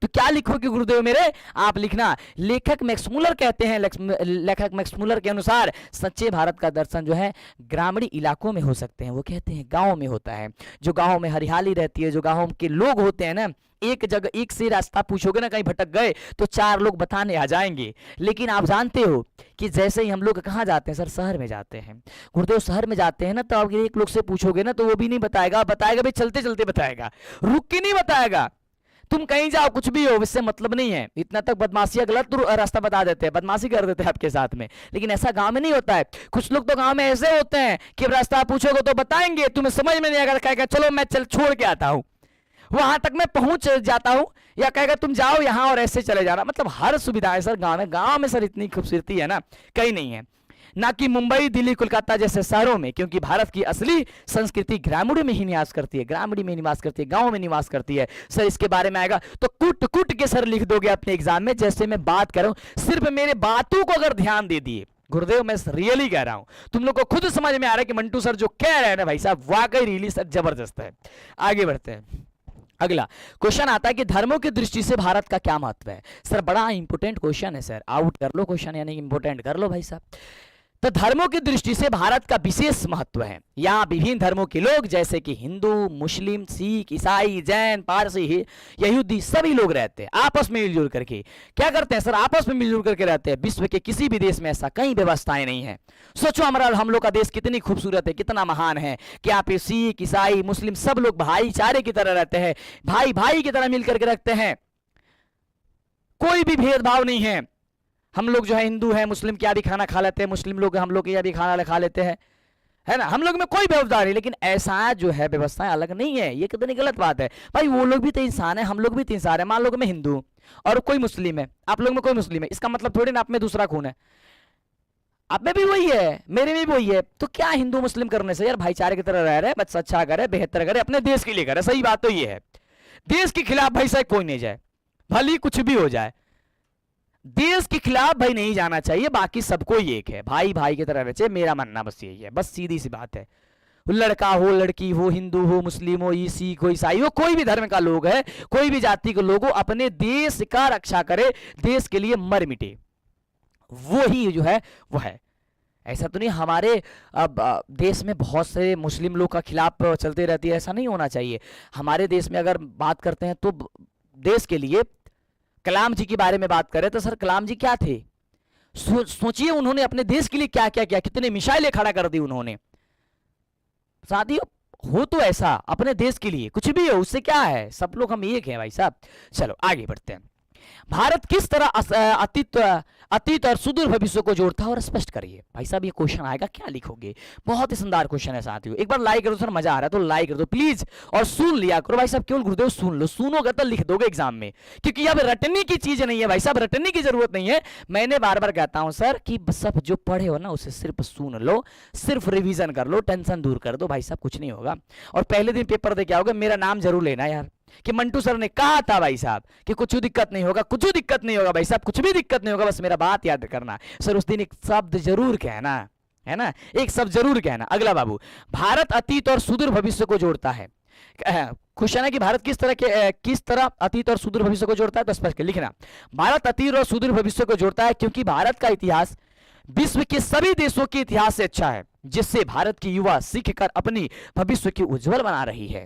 तो क्या लिखोगे गुरुदेव मेरे, आप लिखना लेखक मैक्स मुलर कहते हैं, लेखक मैक्स मुलर के अनुसार सच्चे भारत का दर्शन जो है ग्रामीण इलाकों में हो सकते हैं। वो कहते हैं गांव में होता है, जो गांव में हरियाली रहती है, जो गांव के लोग होते हैं ना, एक जगह एक से रास्ता पूछोगे ना, कहीं भटक गए तो 4 लोग बताने आ जाएंगे। लेकिन आप जानते हो कि जैसे ही हम लोग कहाँ जाते हैं सर, शहर में जाते हैं गुरुदेव, शहर में जाते हैं ना, तो आप एक लोग से पूछोगे ना तो वो भी नहीं बताएगा, बताएगा भी चलते चलते बताएगा, रुक के नहीं बताएगा। तुम कहीं जाओ कुछ भी हो, इससे मतलब नहीं है, इतना तक बदमाशी गलत रास्ता बता देते हैं, बदमाशी कर देते हैं आपके साथ में। लेकिन ऐसा गांव में नहीं होता है। कुछ लोग तो गांव में ऐसे होते हैं कि रास्ता पूछोगे तो बताएंगे, तुम्हें समझ में नहीं आएगा, कहेगा चलो मैं चल छोड़ के आता हूं, वहां तक मैं पहुंच जाता हूं, या कहेगा तुम जाओ यहां और ऐसे चले जाना। मतलब हर सुविधा है सर गांव में सर इतनी खूबसूरती है ना, कहीं नहीं है, ना कि मुंबई, दिल्ली, कोलकाता जैसे शहरों में, क्योंकि भारत की असली संस्कृति ग्रामीण में ही निवास करती है, ग्रामीण में निवास करती है, गांव में निवास करती है। सर इसके बारे में आएगा तो कुट कुट के सर लिख दोगे अपने एग्जाम में, जैसे मैं बात कर रहा हूं, सिर्फ मेरे बातों को अगर ध्यान दे दिए गुरुदेव, मैं रियली कह रहा हूं, तुम लोग को खुद समझ में आ रहा है कि मंटू सर जो कह रहे हैं ना भाई साहब, वाकई रियली सर जबरदस्त है। आगे बढ़ते हैं। अगला क्वेश्चन आता है कि धर्मों की दृष्टि से भारत का क्या महत्व है। सर बड़ा इंपोर्टेंट क्वेश्चन है सर, आउट कर लो क्वेश्चन, यानी इंपोर्टेंट कर लो भाई साहब। तो धर्मों की दृष्टि से भारत का विशेष महत्व है। यहाँ विभिन्न धर्मों के लोग जैसे कि हिंदू, मुस्लिम, सिख, ईसाई, जैन, पारसी, यहूदी सभी लोग रहते हैं आपस में मिलजुल करके। क्या करते हैं सर, आपस में मिलजुल करके रहते हैं। विश्व के किसी भी देश में ऐसा कई व्यवस्थाएं नहीं है। सोचो हमारा हम लोग का देश कितनी खूबसूरत है, कितना महान है कि आप सिख, ईसाई, मुस्लिम सब लोग भाईचारे की तरह रहते हैं, भाई भाई की तरह मिल करके रखते हैं। कोई भी भेदभाव नहीं है। हम लोग जो है हिंदू है, मुस्लिम क्या भी खाना खा लेते हैं, मुस्लिम लोग हम लोग क्या भी खाना खा लेते हैं, है ना, हम लोग में कोई व्यवस्था नहीं। लेकिन ऐसा जो है व्यवस्थाएं अलग नहीं है, ये कितनी गलत बात है भाई। वो लोग भी तो इंसान है, हम लोग भी तो इंसान है। मान लो कि मैं हिंदू और कोई मुस्लिम है, आप लोग में कोई मुस्लिम है, इसका मतलब थोड़ी ना आप में दूसरा खून है। आप में भी वही है, मेरे में भी वही है। तो क्या हिंदू मुस्लिम करने से यार भाईचारे की तरह रह रहे, बस अच्छा करे, बेहतर करे, अपने देश के लिए करे। सही बात तो ये है, देश के खिलाफ भाई साहब कोई नहीं जाए, भले कुछ भी हो जाए, देश के खिलाफ भाई नहीं जाना चाहिए। बाकी सबको एक है, भाई भाई की तरह रहे, मेरा मानना बस यही है, बस सीधी सी बात है। लड़का हो, लड़की हो, हिंदू हो, मुस्लिम हो, सिख हो, ईसाई हो, कोई भी धर्म का लोग है, कोई भी जाति के लोग हो, अपने देश का रक्षा करे, देश के लिए मर मिटे, वो ही जो है वो है। ऐसा तो नहीं हमारे अब देश में बहुत से मुस्लिम लोग का खिलाफ चलते रहती है, ऐसा नहीं होना चाहिए। हमारे देश में अगर बात करते हैं तो देश के लिए कलाम जी के बारे में बात करें तो सर कलाम जी क्या थे, सोचिए उन्होंने अपने देश के लिए क्या क्या किया, कितने मिसाइलें खड़ा कर दी उन्होंने। साथियों हो तो ऐसा अपने देश के लिए, कुछ भी हो उससे क्या है, सब लोग हम एक हैं भाई साहब। चलो आगे बढ़ते हैं। भारत किस तरह अतीत और सुदूर भविष्य को जोड़ता है और स्पष्ट करिए। भाई साहब ये क्वेश्चन आएगा, क्या लिखोगे, बहुत ही शानदार क्वेश्चन है साथियों। एक बार लाइक कर दो सर, मजा आ रहा है तो लाइक कर दो प्लीज, और सुन लिया करो भाई साहब, केवल गुरुदेव सुन लो, सुनोगे तो लिख दोगे एग्जाम में, क्योंकि अब रटने की चीज नहीं है भाई साहब, रटने की जरूरत नहीं है। मैंने बार बार कहता हूं सर कि सब जो पढ़े हो ना उसे सिर्फ सुन लो, सिर्फ रिवीजन कर लो, टेंशन दूर कर दो भाई साहब, कुछ नहीं होगा। और पहले दिन पेपर दे के आओगे, मेरा नाम जरूर लेना यार, कि मंटू सर ने कहा था भाई साहब कि कुछ दिक्कत नहीं होगा, कुछ दिक्कत नहीं होगा भाई साहब, कुछ भी दिक्कत नहीं होगा, बस मेरा बात याद करना। सर उस दिन एक शब्द जरूर कहना, है ना, एक शब्द जरूर कहना। अगला बाबू, भारत अतीत और सुदूर भविष्य को जोड़ता है। क्वेश्चन है कि भारत किस तरह अतीत और सुदूर भविष्य को जोड़ता है, तो स्पष्ट लिखना। भारत अतीत और सुदूर भविष्य को जोड़ता है क्योंकि भारत का इतिहास विश्व के सभी देशों के इतिहास से अच्छा है, जिससे भारत की युवा सीख कर अपनी भविष्य की उज्जवल बना रही है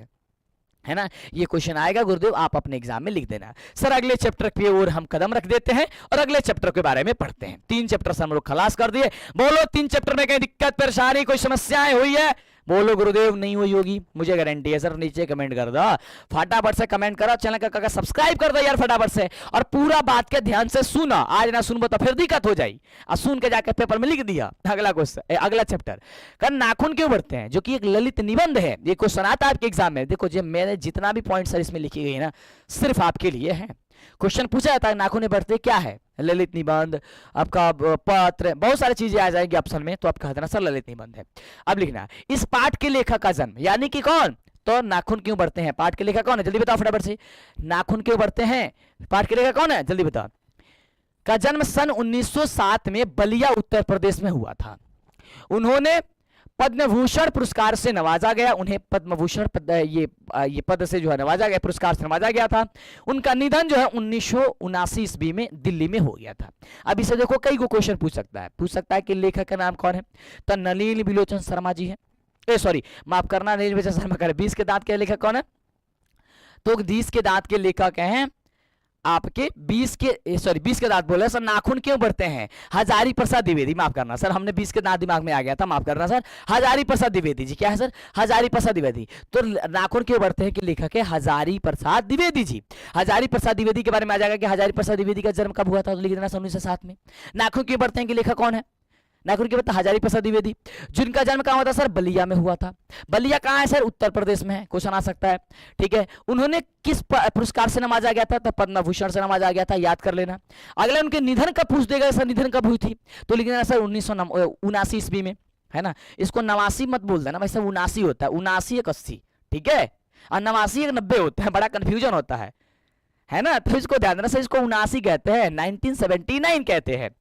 ना। ये क्वेश्चन आएगा गुरुदेव, आप अपने एग्जाम में लिख देना। सर अगले चैप्टर की ओर हम कदम रख देते हैं और अगले चैप्टर के बारे में पढ़ते हैं। 3 चैप्टर से हम लोग खलास कर दिए। बोलो 3 चैप्टर में कहीं दिक्कत परेशानी कोई समस्याएं हुई है? बोलो गुरुदेव नहीं हुई होगी, मुझे गारंटी है सर। नीचे कमेंट कर दो, फटाफट से कमेंट करो, चैनल का सब्सक्राइब कर दो यार फटाफट से, और पूरा बात के ध्यान से सुना। आज ना सुनबो तो फिर दिक्कत हो जाएगी। और सुन के जाकर पेपर में लिख दिया। अगला क्वेश्चन, अगला चैप्टर का नाखून क्यों बढ़ते हैं, जो कि एक ललित निबंध है। ये क्वेश्चन आता है आपके एग्जाम में। देखो जो मैंने जितना भी पॉइंट सर इसमें लिखी गई ना, सिर्फ आपके लिए है। क्वेश्चन पूछा जाता है नाखून बढ़ते क्या है, ललित निबंध, आपका पत्र, बहुत सारी चीजें आ जाएंगी ऑप्शन में, तो आप कह देना सर ललित निबंध है। अब लिखना इस पाठ के लेखक का जन्म, यानी कि कौन, तो नाखून क्यों बढ़ते हैं, पाठ के लेखक कौन है, जल्दी बताओ फटाफट से। नाखून क्यों बढ़ते हैं, पाठ के लेखक कौन है, जल्दी बताओ। का जन्म सन 1907 में बलिया उत्तर प्रदेश में हुआ था। उन्होंने पद्म भूषण पुरस्कार से नवाजा गया, उन्हें पद्म भूषण ये पद से जो है नवाजा गया, पुरस्कार से नवाजा गया था। उनका निधन जो है 1979 ईस्वी में दिल्ली में हो गया था। अब इसे देखो कई को क्वेश्चन पूछ सकता है कि लेखक का नाम कौन है, तो नलिनी बिलोचन शर्मा जी है। सॉरी माफ करना, नलिनी बिलोचन शर्मा कर, 20 के दांत के लेखक कौन है, तो 20 के दांत के लेखक हैं आपके 20 के दांत बोले सर। नाखून क्यों बढ़ते हैं, हजारी प्रसाद द्विवेदी, माफ करना सर, हमने 20 के दांत दिमाग में आ गया था, माफ करना सर। हजारी प्रसाद द्विवेदी जी, क्या है सर, हजारी प्रसाद द्विवेदी। तो नाखून क्यों बढ़ते हैं कि लेखक है हजारी प्रसाद द्विवेदी जी। हजारी प्रसाद द्विवेदी के बारे में आ जाएगा कि हजारी प्रसाद द्विवेदी का जन्म कब हुआ था, तो लिख देना 1907 में। नाखून क्यों बढ़ते हैं कि लेखक कौन है, नाखून के बता हजारी प्रसाद द्विवेदी, जिनका जन्म कहाँ हुआ था सर, बलिया में हुआ था। बलिया कहाँ है सर, उत्तर प्रदेश में है, क्वेश्चन आ सकता है। ठीक है, उन्होंने किस पुरस्कार से नवाजा गया था, तो पद्म भूषण से नवाजा गया था, याद कर लेना। अगले उनके निधन कब पूछ देगा सर, निधन कब हुई थी, तो लिख देना सर 1979 ईस्वी में, है ना। इसको 89 मत बोल देना भाई साहब, 79 होता है, 79 एक 80, ठीक है, और 89 एक 90 होता है, बड़ा कंफ्यूजन होता है ना, तो इसको ध्यान देना सर, इसको 79 कहते हैं, 1979 कहते हैं,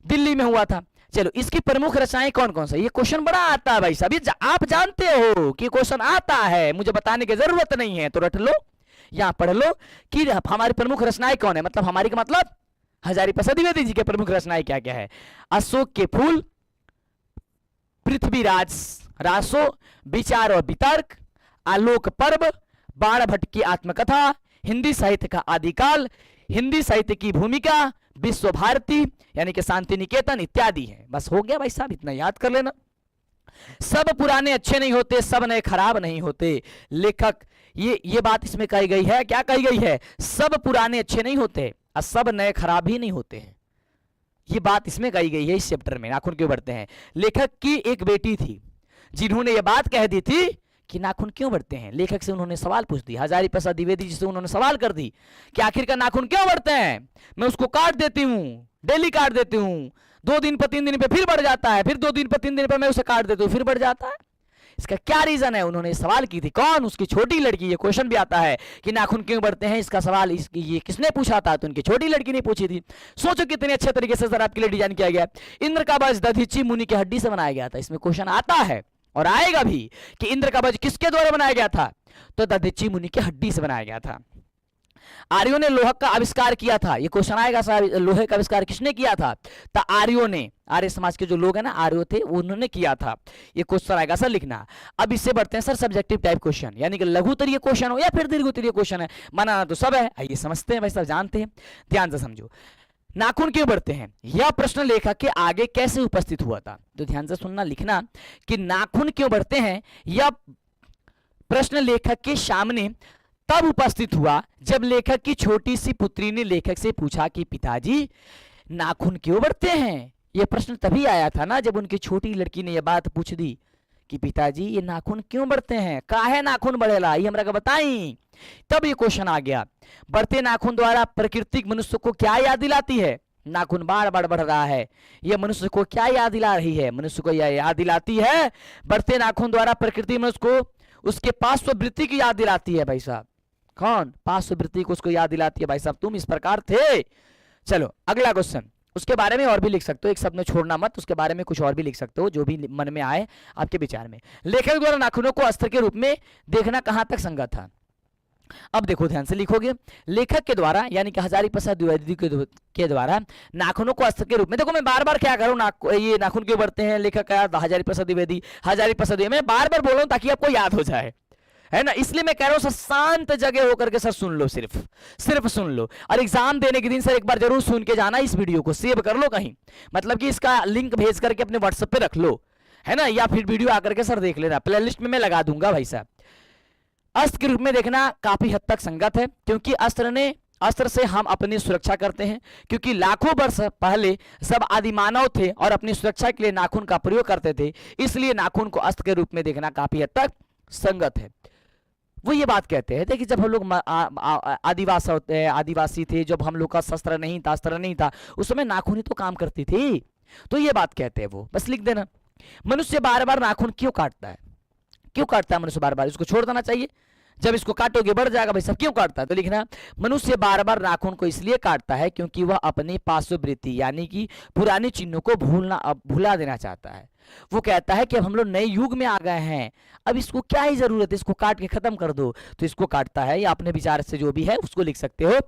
दिल्ली में हुआ था। चलो इसकी प्रमुख रचनाएं कौन कौन सा, ये क्वेश्चन बड़ा आता है भाई साहब, ये आप जानते हो कि क्वेश्चन आता है, मुझे बताने की जरूरत नहीं है, तो रट लो, यहां पढ़ लो कि हमारी प्रमुख रचनाएं कौन है, मतलब हमारी का मतलब हजारी प्रसाद द्विवेदी जी के प्रमुख रचनाएं क्या क्या है। अशोक के फूल, पृथ्वीराज रासो, विचार और वितर्क, आलोक पर्व, बाण भट्ट की आत्मकथा, हिंदी साहित्य का आदिकाल, हिंदी साहित्य की भूमिका, विश्व भारती यानी कि शांति निकेतन इत्यादि है। बस हो गया भाई साहब, इतना याद कर लेना। सब पुराने अच्छे नहीं होते, सब नए खराब नहीं होते। लेखक ये बात इसमें कही गई है, क्या कही गई है, सब पुराने अच्छे नहीं होते। और सब नए खराब ही नहीं होते हैं। ये बात इसमें कही गई है इस चैप्टर में, नाखून क्यों बढ़ते हैं। लेखक की एक बेटी थी जिन्होंने ये बात कह दी थी कि नाखून क्यों बढ़ते हैं। लेखक से उन्होंने सवाल पूछ दी, हजारी प्रसाद द्विवेदी जी से उन्होंने सवाल कर दी कि आखिरकार नाखून क्यों बढ़ते हैं। मैं उसको काट देती हूँ, डेली काट देती हूँ, 2 दिन पर 3 दिन पे फिर बढ़ जाता है, फिर 2 दिन पर 3 दिन पर मैं उसे काट देती हूँ, फिर बढ़ जाता है। इसका क्या रीजन है। उन्होंने सवाल की थी, कौन, उसकी छोटी लड़की। ये क्वेश्चन भी आता है कि नाखून क्यों बढ़ते हैं, इसका सवाल ये किसने पूछा था, तो उनकी छोटी लड़की ने पूछी थी। सोचो कितने अच्छे तरीके से सर आपके लिए डिजाइन किया गया। इंद्र का वज्र दधीचि मुनि की हड्डी से बनाया गया था। इसमें क्वेश्चन आता है और आएगा भी कि इंद्र का वज्र किसके द्वारा बनाया गया था, तो दधीचि मुनि की हड्डी से बनाया गया था। आर्यों ने लोह का आविष्कार किया था। ये क्वेश्चन आएगा सर, लोहे का आविष्कार किसने किया था, तो आर्यों ने, आर्य समाज के जो लोग हैं ना, आर्यों थे, उन्होंने किया था। ये क्वेश्चन आएगा सर लिखना। अब इससे बढ़ते हैं सर सब्जेक्टिव टाइप क्वेश्चन, यानी कि लघु उत्तरीय क्वेश्चन हो या फिर दीर्घ उत्तरीय क्वेश्चन है, बनाना तो सब है। आइए समझते हैं भाई, सब जानते हैं, ध्यान से समझो। नाखून क्यों बढ़ते हैं, यह प्रश्न लेखक के आगे कैसे उपस्थित हुआ था। तो ध्यान से सुनना, लिखना कि नाखून क्यों बढ़ते हैं, यह प्रश्न लेखक के सामने तब उपस्थित हुआ जब लेखक की छोटी सी पुत्री ने लेखक से पूछा कि पिताजी नाखून क्यों बढ़ते हैं। यह प्रश्न तभी आया था ना जब उनकी छोटी लड़की ने यह बात पूछ दी कि पिताजी ये नाखून क्यों बढ़ते हैं, काहे नाखून बढ़ेला, ये हमरा का बताई। तब ये क्वेश्चन आ गया, बढ़ते नाखून द्वारा प्रकृति मनुष्य को क्या याद दिलाती है। नाखून बार बार बढ़ रहा है, यह मनुष्य को क्या याद दिला रही है, मनुष्य को यह याद दिलाती है, बढ़ते नाखून द्वारा प्रकृति मनुष्य को उसके पार्श्ववृत्ति की याद दिलाती है। भाई साहब कौन, पार्श्ववृत्ति को उसको याद दिलाती है। भाई साहब तुम इस प्रकार थे। चलो अगला क्वेश्चन, उसके बारे में और भी लिख सकते हो, एक शब्द में छोड़ना मत, उसके बारे में कुछ और भी लिख सकते हो जो भी मन में आए आपके विचार में। लेखक द्वारा नाखूनों को अस्त्र के रूप में देखना कहां तक संगत था। अब देखो ध्यान से लिखोगे, लेखक के द्वारा यानी कि हजारी प्रसाद द्विवेदी के द्वारा नाखूनों को अस्त्र के रूप में, देखो मैं बार बार क्या करूं, ये नाखून क्यों बढ़ते हैं, लेखक का हजारी प्रसाद द्विवेदी, मैं बार बार बोल रहा हूं ताकि आपको याद हो जाए, है ना। इसलिए मैं कह रहा हूं सर शांत जगह होकर के सर सुन लो, सिर्फ सुन लो, और एग्जाम देने के दिन सर एक बार जरूर सुन के जाना। इस वीडियो को सेव कर लो कहीं, मतलब कि इसका लिंक भेज करके अपने व्हाट्सएप पे रख लो, है ना, या फिर वीडियो आकर के सर देख लेना, प्लेलिस्ट में मैं लगा दूंगा। भाई साहब अस्त्र के रूप में देखना काफी हद तक संगत है, क्योंकि अस्त्र से हम अपनी सुरक्षा करते हैं, क्योंकि लाखों वर्ष पहले सब आदिमानव थे और अपनी सुरक्षा के लिए नाखून का प्रयोग करते थे, इसलिए नाखून को अस्त्र के रूप में देखना काफी हद तक संगत है। वो ये बात कहते हैं कि जब हम लोग आदिवासी थे, जब हम लोग का शस्त्र नहीं था, अस्त्र नहीं था, उस समय नाखून ही तो काम करती थी, तो ये बात कहते हैं वो, बस लिख देना। मनुष्य बार बार नाखून क्यों काटता है, क्यों काटता है मनुष्य बार बार, इसको छोड़ देना चाहिए, जब इसको काटोगे बढ़ जाएगा। भाई सब क्यों काटता है, तो लिखना मनुष्य बार बार नाखून को इसलिए काटता है क्योंकि वह अपनी पार्श्ववृत्ति यानी कि पुरानी चिन्हों को भुला देना चाहता है। वो कहता है कि अब हम लोग नए युग में आ गए हैं, अब इसको क्या ही जरूरत है, इसको काट के खत्म कर दो, तो इसको काटता है, या अपने विचार से जो भी है उसको लिख सकते हो।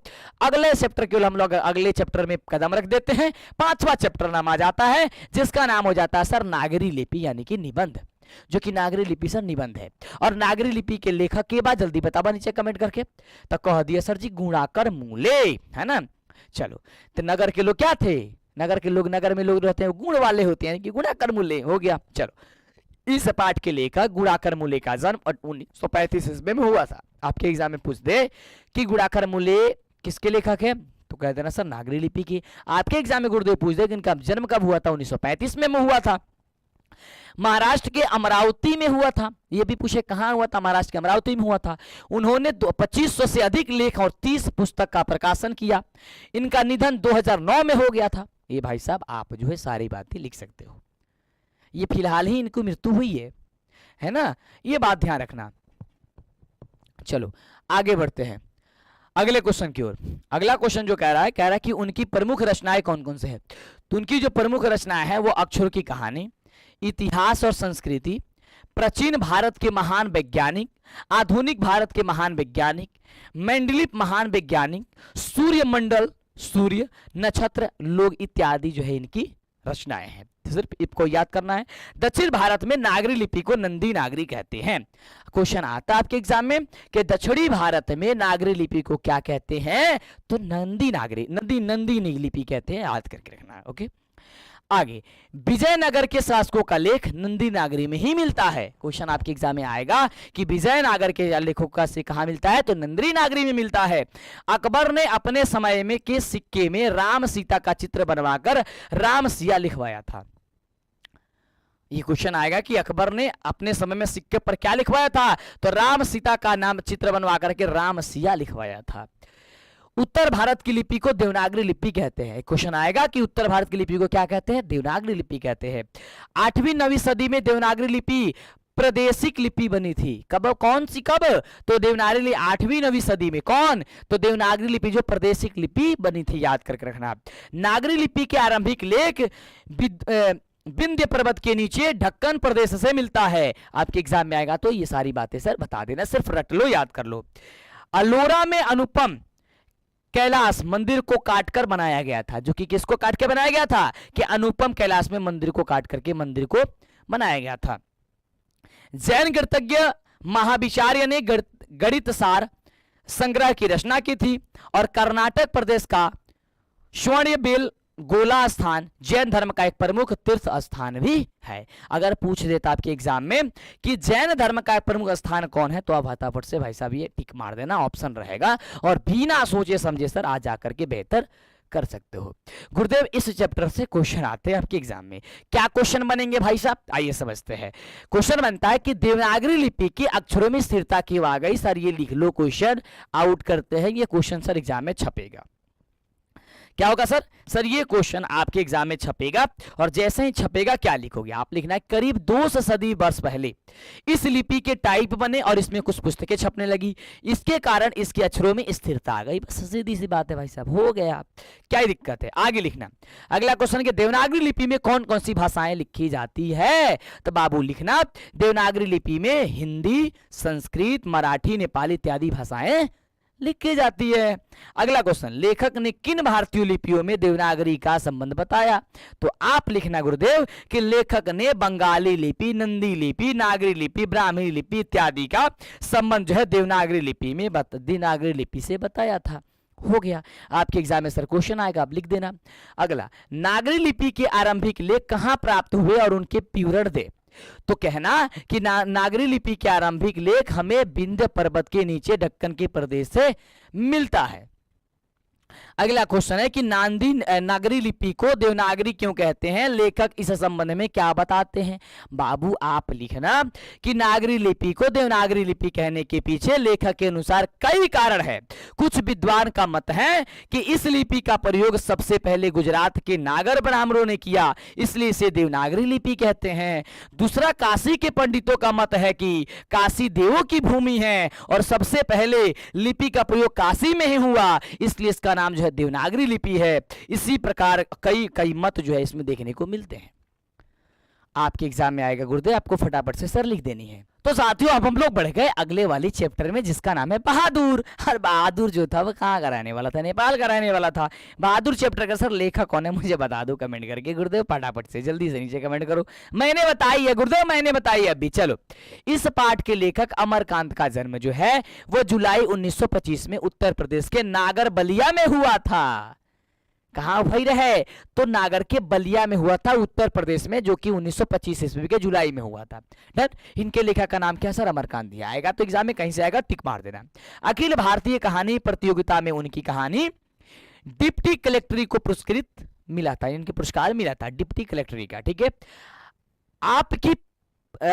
अगले चैप्टर केवल हम लोग अगले चैप्टर में कदम रख देते हैं। 5वां चैप्टर नाम आ जाता है जिसका नाम हो जाता है सर नागरी लिपि यानी कि निबंध, जो कि नागरी लिपि सर निबंध है। और नागरी लिपि के लेखक के बाद जल्दी बताबा नीचे कमेंट करके, तो कह दिया सर जी गुणाकर मूले, है ना। चलो तो नगर के लोग क्या थे, नगर के लोग, नगर में लोग रहते हैं गुण वाले होते हैं, कि गुणाकर मूले हो गया। चलो इस पाठ के लेखक गुणाकर मूले का जन्म 1935 ईस्वी में हुआ था। आपके एग्जाम में पूछ दे कि गुणाकर मूले किसके लेखक है, तो कह देना सर नागरी लिपि की। आपके एग्जाम में गुरुदेव पूछ दे कि इनका जन्म कब हुआ था, 1935 में हुआ था, महाराष्ट्र के अमरावती में हुआ था। ये भी पूछे कहां हुआ था, महाराष्ट्र के अमरावती में हुआ था। उन्होंने 2500 से अधिक लेख और 30 पुस्तक का प्रकाशन किया। इनका निधन 2009 में हो गया था। ये भाई साहब आप जो है सारी बातें लिख सकते हो, ये फिलहाल ही इनको मृत्यु हुई है ना, ये बात ध्यान रखना। चलो आगे बढ़ते हैं अगले क्वेश्चन की ओर। अगला क्वेश्चन जो कह रहा है कि उनकी प्रमुख रचनाएं कौन कौन से है। तो उनकी जो प्रमुख रचनाएं हैं वो अक्षरों की कहानी, इतिहास और संस्कृति, प्राचीन भारत के महान वैज्ञानिक, आधुनिक भारत के महान वैज्ञानिक, मेंडलीफ महान वैज्ञानिक, सूर्यमंडल, सूर्य, नक्षत्र, लोग इत्यादि जो है इनकी रचनाएं हैं। सिर्फ इसको याद करना है। दक्षिण भारत में नागरी लिपि को नंदी नागरी कहते हैं। क्वेश्चन आता है आपके एग्जाम में कि दक्षिणी भारत में नागरी लिपि को क्या कहते हैं, तो नंदी नागरी, नंदी लिपि कहते हैं, याद करके रखना है। ओके आगे, विजयनगर के शासकों का लेख नंदी नागरी में ही मिलता है। क्वेश्चन आपके एग्जाम में आएगा कि विजयनगर के लेखों का से कहां मिलता है, तो नंदी नागरी में मिलता है। अकबर ने अपने समय में के सिक्के में राम सीता का चित्र बनवाकर राम सिया लिखवाया था। ये क्वेश्चन आएगा कि अकबर ने अपने समय में सिक्के पर क्या लिखवाया था, तो राम सीता का नाम चित्र बनवा करके राम सिया लिखवाया था। उत्तर भारत की लिपि को देवनागरी लिपि कहते हैं। क्वेश्चन आएगा कि उत्तर भारत की लिपि को क्या कहते हैं, देवनागरी लिपि कहते हैं। 8वीं 9वीं सदी में देवनागरी लिपि प्रादेशिक लिपि बनी थी। कब, कौन सी, कब, तो देवनागरी लिपि 8वीं 9वीं सदी में। कौन, तो देवनागरी लिपि जो प्रादेशिक लिपि बनी थी, याद करके रखना। नागरी लिपि के आरंभिक लेख विंध्य पर्वत के नीचे ढक्कन प्रदेश से मिलता है। आपके एग्जाम में आएगा तो ये सारी बातें सर बता देना, सिर्फ रट लो, याद कर लो। अलोरा में अनुपम कैलाश मंदिर को काटकर बनाया गया था, जो कि किसको काट के बनाया गया था, कि अनुपम कैलाश में मंदिर को काट करके मंदिर को बनाया गया था। जैन गणितज्ञ महाविचार्य ने गणित सार संग्रह की रचना की थी। और कर्नाटक प्रदेश का स्वर्ण गोला स्थान जैन धर्म का एक प्रमुख तीर्थ स्थान भी है। अगर पूछ देता आपके एग्जाम में कि जैन धर्म का एक प्रमुख स्थान कौन है, तो आप फटाफट से भाई साहब ये टिक मार देना, ऑप्शन रहेगा, और बिना सोचे समझे सर आ जाकर के बेहतर कर सकते हो। गुरुदेव इस चैप्टर से क्वेश्चन आते हैं आपके एग्जाम में। क्या क्वेश्चन बनेंगे भाई साहब, आइए समझते हैं। क्वेश्चन बनता है कि देवनागरी लिपि के अक्षरों में स्थिरता क्यों आ गई। सर ये लिख लो, क्वेश्चन आउट करते हैं, ये क्वेश्चन सर एग्जाम में छपेगा। क्या होगा सर, सर ये क्वेश्चन आपके एग्जाम में छपेगा, और जैसे ही छपेगा क्या लिखोगे आप, लिखना है करीब 2 सदी वर्ष पहले इस लिपि के टाइप बने और इसमें कुछ पुस्तकें छपने लगी, इसके कारण इसके अक्षरों में स्थिरता आ गई। बस सीधी सी बात है भाई साहब, हो गया, क्या दिक्कत है। आगे लिखना अगला क्वेश्चन कि देवनागरी लिपि में कौन कौन सी भाषाएं लिखी जाती है, तो बाबू लिखना देवनागरी लिपि में हिंदी, संस्कृत, मराठी, नेपाली इत्यादि भाषाएं लिखी जाती है। अगला क्वेश्चन, लेखक ने किन भारतीय लिपियों में देवनागरी का संबंध बताया, तो आप लिखना गुरुदेव कि लेखक ने बंगाली लिपि, नंदी लिपि, नागरी लिपि, ब्राह्मणी लिपि इत्यादि का संबंध जो है देवनागरी लिपि में देवनागरी लिपि से बताया था। हो गया, आपके एग्जाम में सर क्वेश्चन आएगा, आप लिख देना। अगला, नागरी लिपि के आरंभिक लेख कहां प्राप्त हुए और उनके विवरण दे, तो कहना कि नागरी लिपि के आरंभिक लेख हमें विंध्य पर्वत के नीचे ढक्कन के प्रदेश से मिलता है। अगला क्वेश्चन है कि नागरी लिपि को देवनागरी क्यों कहते हैं, लेखक इस संबंध में क्या बताते हैं। बाबू आप लिखना कि नागरी लिपि को देवनागरी लिपि कहने के पीछे लेखक के अनुसार कई कारण है। कुछ विद्वान का मत है कि इस लिपि का प्रयोग सबसे पहले गुजरात के नागर ब्राह्मणों ने किया, इसलिए इसे देवनागरी लिपि कहते हैं। दूसरा, काशी के पंडितों का मत है कि काशी देवों की भूमि है और सबसे पहले लिपि का प्रयोग काशी में ही हुआ, इसलिए इसका नाम जो है देवनागरी लिपि है। इसी प्रकार कई मत जो है इसमें देखने को मिलते हैं। आपके एग्जाम में आएगा गुरुदेव, आपको फटाफट से सर लिख देनी है। तो साथियों अब हम लोग बढ़ गए अगले वाली चैप्टर में, जिसका नाम है बहादुर। और बहादुर जो था वो कहाँ का रहने वाला था, नेपाल का रहने वाला था। बहादुर चैप्टर का सर लेखक कौन है मुझे बता दो कमेंट करके। गुरुदेव फटाफट से जल्दी से नीचे कमेंट करो, मैंने बताई है गुरुदेव, मैंने बताई है अभी। चलो, इस पाठ के लेखक अमरकांत का जन्म जो है वो जुलाई 1925 में उत्तर प्रदेश के नागर बलिया में हुआ था। कहां भाई रहे, तो नागर के बलिया में हुआ था उत्तर प्रदेश में, जो कि 1925 ईस्वी के जुलाई में हुआ था। डन। इनके लेखक का नाम क्या सर, अमरकांत दिया। आएगा तो एग्जाम में कहीं से आएगा, टिक मार देना। अखिल भारतीय कहानी प्रतियोगिता में उनकी कहानी डिप्टी कलेक्टरी को पुरस्कृत मिला था, इनके पुरस्कार मिला था डिप्टी कलेक्टरी का। ठीक है, आपकी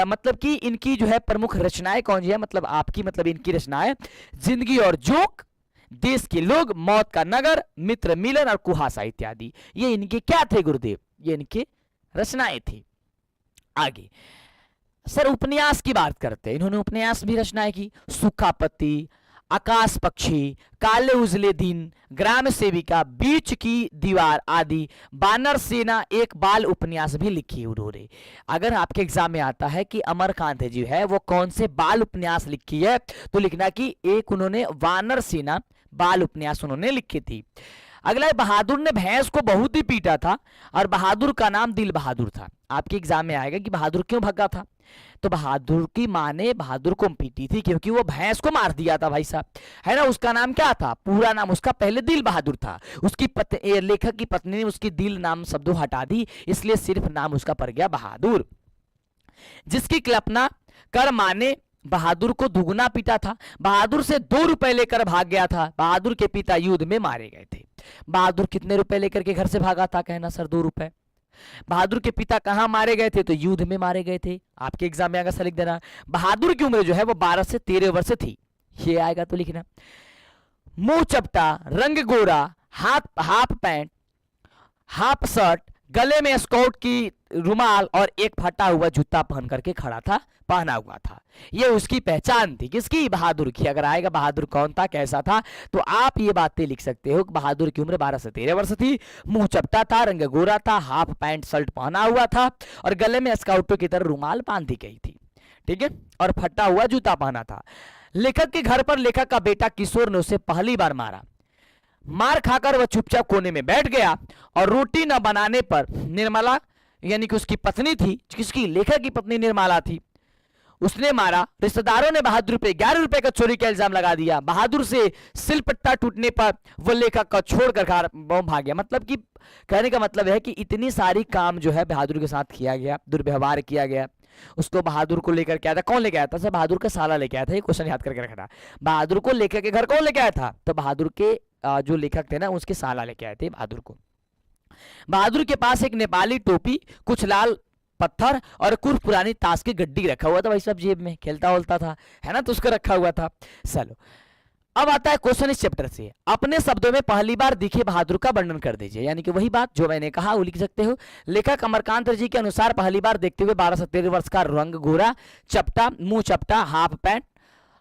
मतलब कि इनकी जो है प्रमुख रचनाएं कौन सी है, मतलब आपकी मतलब इनकी रचनाएं जिंदगी और जोक, देश के लोग, मौत का नगर, मित्र मिलन और कुहासा इत्यादि, ये इनके क्या थे गुरुदेव, ये इनके रचनाएं थी। आगे सर उपन्यास की बात करते हैं, इन्होंने उपन्यास भी रचनाएं की। सुखापति, आकाश पक्षी, काले उजले दिन, ग्राम सेविका, बीच की दीवार आदि, बानर सेना एक बाल उपन्यास भी लिखी उन्होंने। अगर आपके एग्जाम में आता है कि अमरकांत जी है वो कौन से बाल उपन्यास लिखी है, तो लिखना कि एक उन्होंने वानर सेना बाल उपन्यास उन्होंने लिखी थी। अगला, बहादुर ने भैंस को बहुत ही पीटा था और बहादुर का नाम दिल बहादुर था। आपके एग्जाम में आएगा कि बहादुर क्यों भगा था, तो बहादुर की माँ ने बहादुर को पीटी थी क्योंकि वो भैंस को मार दिया था भाई साहब, है ना। उसका नाम क्या था, पूरा नाम उसका पहले दिल बहादुर था। उसकी लेखक की पत्नी ने उसकी दिल नाम शब्दों हटा दी, इसलिए सिर्फ नाम उसका पड़ गया बहादुर। जिसकी कल्पना कर माँ ने बहादुर को दुगना पीटा था। बहादुर से 2 रुपए लेकर भाग गया था। बहादुर के पिता युद्ध में मारे गए थे। बहादुर कितने रुपए लेकर के घर से भागा था, कहना सर 2 रुपए। बहादुर के पिता कहां मारे गए थे, तो युद्ध में मारे गए थे। आपके एग्जाम में आएगा सर लिख देना। बहादुर की उम्र जो है वो 12 से 13 वर्ष थी, ये आएगा तो लिखना। मुंह चपटा, रंग गोरा, हाफ पैंट, हाफ शर्ट, गले में स्काउट की रुमाल और एक फटा हुआ जूता पहना हुआ था। ये उसकी पहचान थी, किसकी, बहादुर की। अगर आएगा बहादुर कौन था, कैसा था, तो आप ये बातें लिख सकते हो। बहादुर की उम्र 12 से 13 वर्ष थी, मुंह चपटा था, रंग गोरा था, हाफ पैंट शर्ट पहना हुआ था और गले में स्काउटों की तरह रुमाल बांधी गई थी, ठीक है, और फटा हुआ जूता पहना था। लेखक के घर पर लेखक का बेटा किशोर ने उसे पहली बार मारा। मार खाकर वह चुपचाप कोने में बैठ गया और रोटी न बनाने पर निर्मला, यानी कि उसकी पत्नी थी, किसकी, लेखक की पत्नी निर्मला थी, उसने मारा। रिश्तेदारों ने बहादुर पे 11 रुपए का चोरी का इल्जाम लगा दिया। बहादुर से सिलपट्टा टूटने पर वह लेखक का छोड़कर भाग गया। मतलब कि कहने का मतलब है कि इतनी सारी काम जो है बहादुर के साथ किया गया, दुर्व्यवहार किया गया। उसको बहादुर को लेकर के आया था, कौन लेके आया था सर, बहादुर का साला लेके आया था। ये क्वेश्चन याद करके रखना। बहादुर को लेखक के घर कौन लेके आया था, तो बहादुर के जो लेखक थे ना, उसके साला लेके आए थे बहादुर को। बहादुर के पास एक नेपाली टोपी, कुछ लाल पत्थर और कुछ पुरानी ताश की गड्डी रखा हुआ था भाई साहब, जेब में खेलता होलता था, है ना, तो उसको रखा हुआ था। चलो अब आता है क्वेश्चन इस चैप्टर से। अपने शब्दों में पहली बार दिखे बहादुर का वर्णन कर दीजिए, यानी कि वही बात जो मैंने कहा वो लिख सकते हो। लेखक अमरकांत जी के अनुसार पहली बार देखते हुए 12 से 13 वर्ष का, रंग गोरा, चपटा, मुंह चपटा, हाफ पैंट,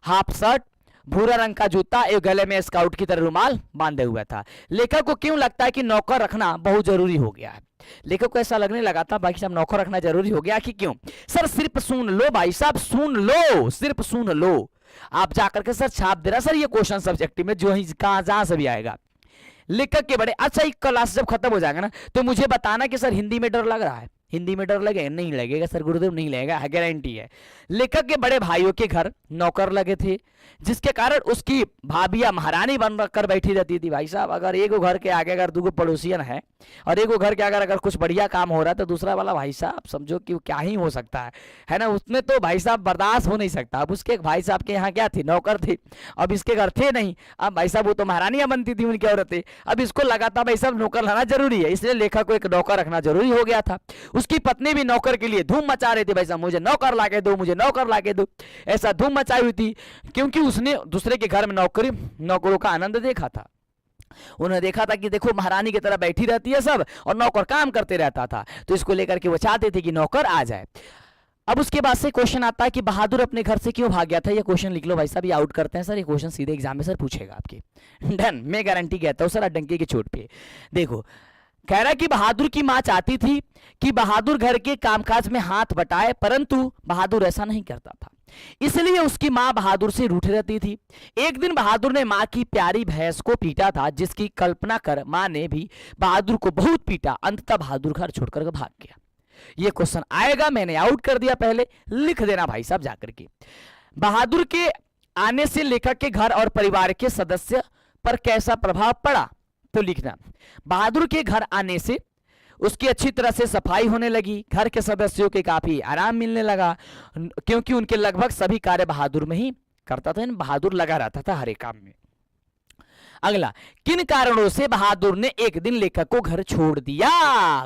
हाफ शर्ट, भूरा रंग का जूता, एक गले में स्काउट की तरह रुमाल बांधे हुआ था। लेखक को क्यों लगता है कि नौकर रखना बहुत जरूरी हो गया है। लेखक को ऐसा लगने लगा था भाई साहब नौकर रखना जरूरी हो गया कि क्यों, सर सिर्फ सुन लो भाई साहब, सुन लो, सिर्फ सुन लो। आप जाकर के सर छाप दे रहा सर ये क्वेश्चन सब्जेक्टिव में, जो ही कहां जहां से भी आएगा। लेखक के बड़े, अच्छा एक क्लास जब खत्म हो जाएगा ना तो मुझे बताना कि सर हिंदी में डर लग रहा है, हिंदी में डर लगे, नहीं लगेगा सर गुरुदेव, नहीं लगेगा, गारंटी है। लेखक के बड़े भाइयों के घर नौकर लगे थे, जिसके कारण उसकी भाभिया महारानी बन कर बैठी रहती थी। भाई साहब अगर एक घर के आगे अगर 2 पड़ोसियन है और एक घर के अगर कुछ बढ़िया काम हो रहा है तो दूसरा वाला भाई साहब समझो कि क्या ही हो सकता है ना, उसमें तो भाई साहब बर्दाश्त हो नहीं सकता। अब उसके भाई साहब के यहाँ क्या थी, नौकर थे, अब इसके घर थे नहीं, अब भाई साहब वो तो महारानियां बनती थी उनकी औरतें, अब इसको लगा था भाई साहब नौकर लाना जरूरी है, इसलिए लेखक को एक नौकर रखना जरूरी हो गया था। उसकी पत्नी भी नौकर के लिए धूम मचा रही थी, भाई साहब मुझे नौकर लाके दो, मुझे नौकर लाके दो, ऐसा धूम मचाई हुई थी, क्योंकि उसने दूसरे के घर में नौकरों का आनंद देखा था। उन्होंने देखा था कि देखो महारानी की तरह बैठी रहती है सब और नौकर काम करते रहता था, तो इसको लेकर के वो चाहते थे कि नौकर आ जाए। अब उसके बाद से क्वेश्चन आता है कि बहादुर अपने घर से क्यों भाग गया था। ये क्वेश्चन लिख लो भाई साहब, ये आउट करते हैं सर, ये क्वेश्चन सीधे एग्जाम में सर पूछेगा आपके। डन, मैं गारंटी कहता हूं सर डंके की चोट पे। देखो कह रहा कि बहादुर की मां चाहती थी कि बहादुर घर के कामकाज में हाथ बटाए, परंतु बहादुर ऐसा नहीं करता था, इसलिए उसकी मां बहादुर से रूठ रहती थी। एक दिन बहादुर ने मां की प्यारी भैंस को पीटा था, जिसकी कल्पना कर मां ने भी बहादुर को बहुत पीटा। अंततः बहादुर घर छोड़कर भाग गया। ये क्वेश्चन आएगा, मैंने आउट कर दिया, पहले लिख देना भाई साहब जाकर के। बहादुर के आने से लेखक के घर और परिवार के सदस्य पर कैसा प्रभाव पड़ा, तो लिखना बहादुर के घर आने से उसकी अच्छी तरह से सफाई होने लगी, घर के सदस्यों के काफी आराम मिलने लगा, क्योंकि उनके लगभग सभी कार्य बहादुर में ही करता था, बहादुर लगा रहता था हर एक काम में। अगला, किन कारणों से बहादुर ने एक दिन लेखक को घर छोड़ दिया,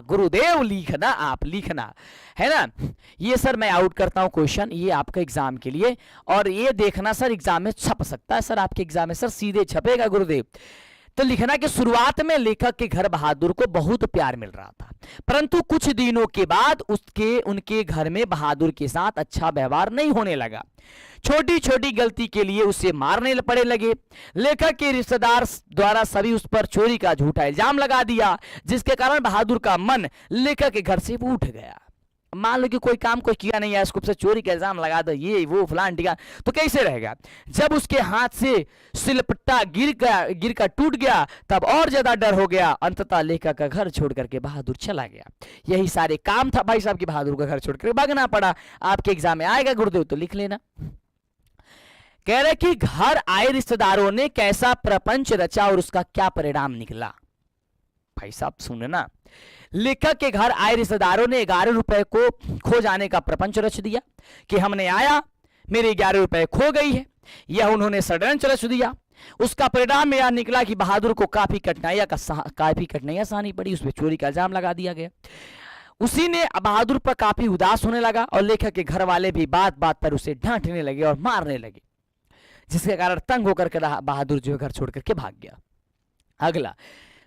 गुरुदेव लिखना, आप लिखना है ना। ये सर मैं आउट करता हूं क्वेश्चन, ये आपका एग्जाम के लिए, और ये देखना सर एग्जाम में छप सकता है, सर आपके एग्जाम में सर सीधे छपेगा गुरुदेव। तो लिखना कि शुरुआत में लेखक के घर बहादुर को बहुत प्यार मिल रहा था, परंतु कुछ दिनों के बाद उनके घर में बहादुर के साथ अच्छा व्यवहार नहीं होने लगा। छोटी छोटी गलती के लिए उसे मारने पड़े लगे। लेखक के रिश्तेदार द्वारा सभी उस पर चोरी का झूठा इल्जाम लगा दिया, जिसके कारण बहादुर का मन लेखक के घर से उठ गया। मान लो कि कोई काम कोई किया नहीं है, उसको से चोरी का इल्जाम लगा दो, ये वो फलान टिका, तो कैसे रहेगा? जब उसके हाथ से सिलपट्टा गिर का टूट गया तब और ज्यादा डर हो गया, अंततः लेखक का घर छोड़ करके बहादुर चला गया। यही सारे काम था भाई साहब की, बहादुर का घर छोड़ करके भागना पड़ा। आपके एग्जाम में आएगा गुरुदेव तो लिख लेना। कह रहे कि घर आए रिश्तेदारों ने कैसा प्रपंच रचा और उसका क्या परिणाम निकला। भाई साहब सुनना, लेखक के घर आए रिश्तेदारों ने 11 रुपए को खो जाने का प्रपंच रच दिया कि हमने आया, मेरे 11 रुपए खो गई है, यह उन्होंने षड्यंत्र रच दिया। उसका परिणाम यह निकला कि बहादुर को काफी कठिनाइयां सहनी पड़ी, उसमें चोरी का इल्जाम लगा दिया गया। उसी ने बहादुर पर काफी उदास होने लगा और लेखक के घर वाले भी बात बात पर उसे डांटने लगे और मारने लगे, जिसके कारण तंग होकर के बहादुर जो घर छोड़ करके भाग गया। अगला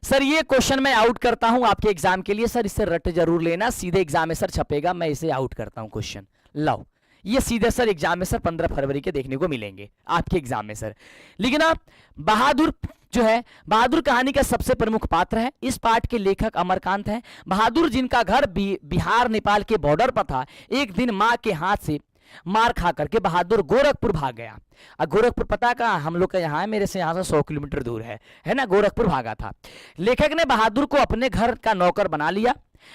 सर, ये क्वेश्चन मैं आउट करता हूं आपके एग्जाम के लिए। सर इसे रट जरूर लेना, सीधे एग्जाम में सर छपेगा, मैं इसे आउट करता हूं क्वेश्चन। लाओ ये सीधे सर एग्जाम में सर 15 फरवरी के देखने को मिलेंगे आपके एग्जाम में सर। लिखना, बहादुर जो है, बहादुर कहानी का सबसे प्रमुख पात्र है। इस पाठ के लेखक अमरकांत हैं। बहादुर जिनका घर बिहार नेपाल के बॉर्डर पर था, एक दिन मां के हाथ से मार खा करके बहादुर गोरखपुर भाग गया। गोरखपुर पता कहाँ, हम लोग का यहाँ है, मेरे से यहाँ से 100 किलोमीटर दूर है ना। गोरखपुर भागा था। लेखक ने बहादुर को अपने घर का नौकर बना लिया।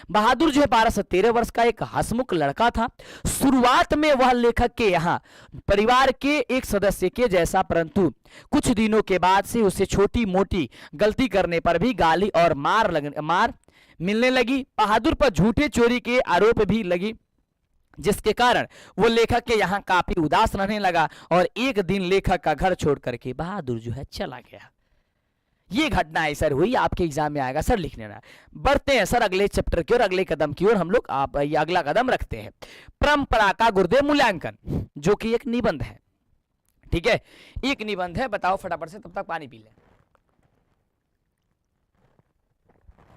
बहादुर जो है 12 से 13 वर्ष का एक हंसमुख लड़का था। शुरुआत में वह लेखक के यहाँ परिवार के एक सदस्य के जैसा, परंतु कुछ दिनों के बाद से उसे छोटी मोटी गलती करने पर भी गाली और मार मिलने लगी। बहादुर पर झूठे चोरी के आरोप भी लगी, जिसके कारण वो लेखक के यहाँ काफी उदास रहने लगा और एक दिन लेखक का घर छोड़ करके बहादुर जो है चला गया। ये घटना है सर हुई, आपके एग्जाम में आएगा सर, लिख लेना। बढ़ते हैं सर अगले चैप्टर की ओर, अगले कदम की ओर हम लोग आप ये अगला कदम रखते हैं, परंपरा का गुरुदेव मूल्यांकन, जो कि एक निबंध है। ठीक है, एक निबंध है। बताओ फटाफट से, तब तक पानी पी ले।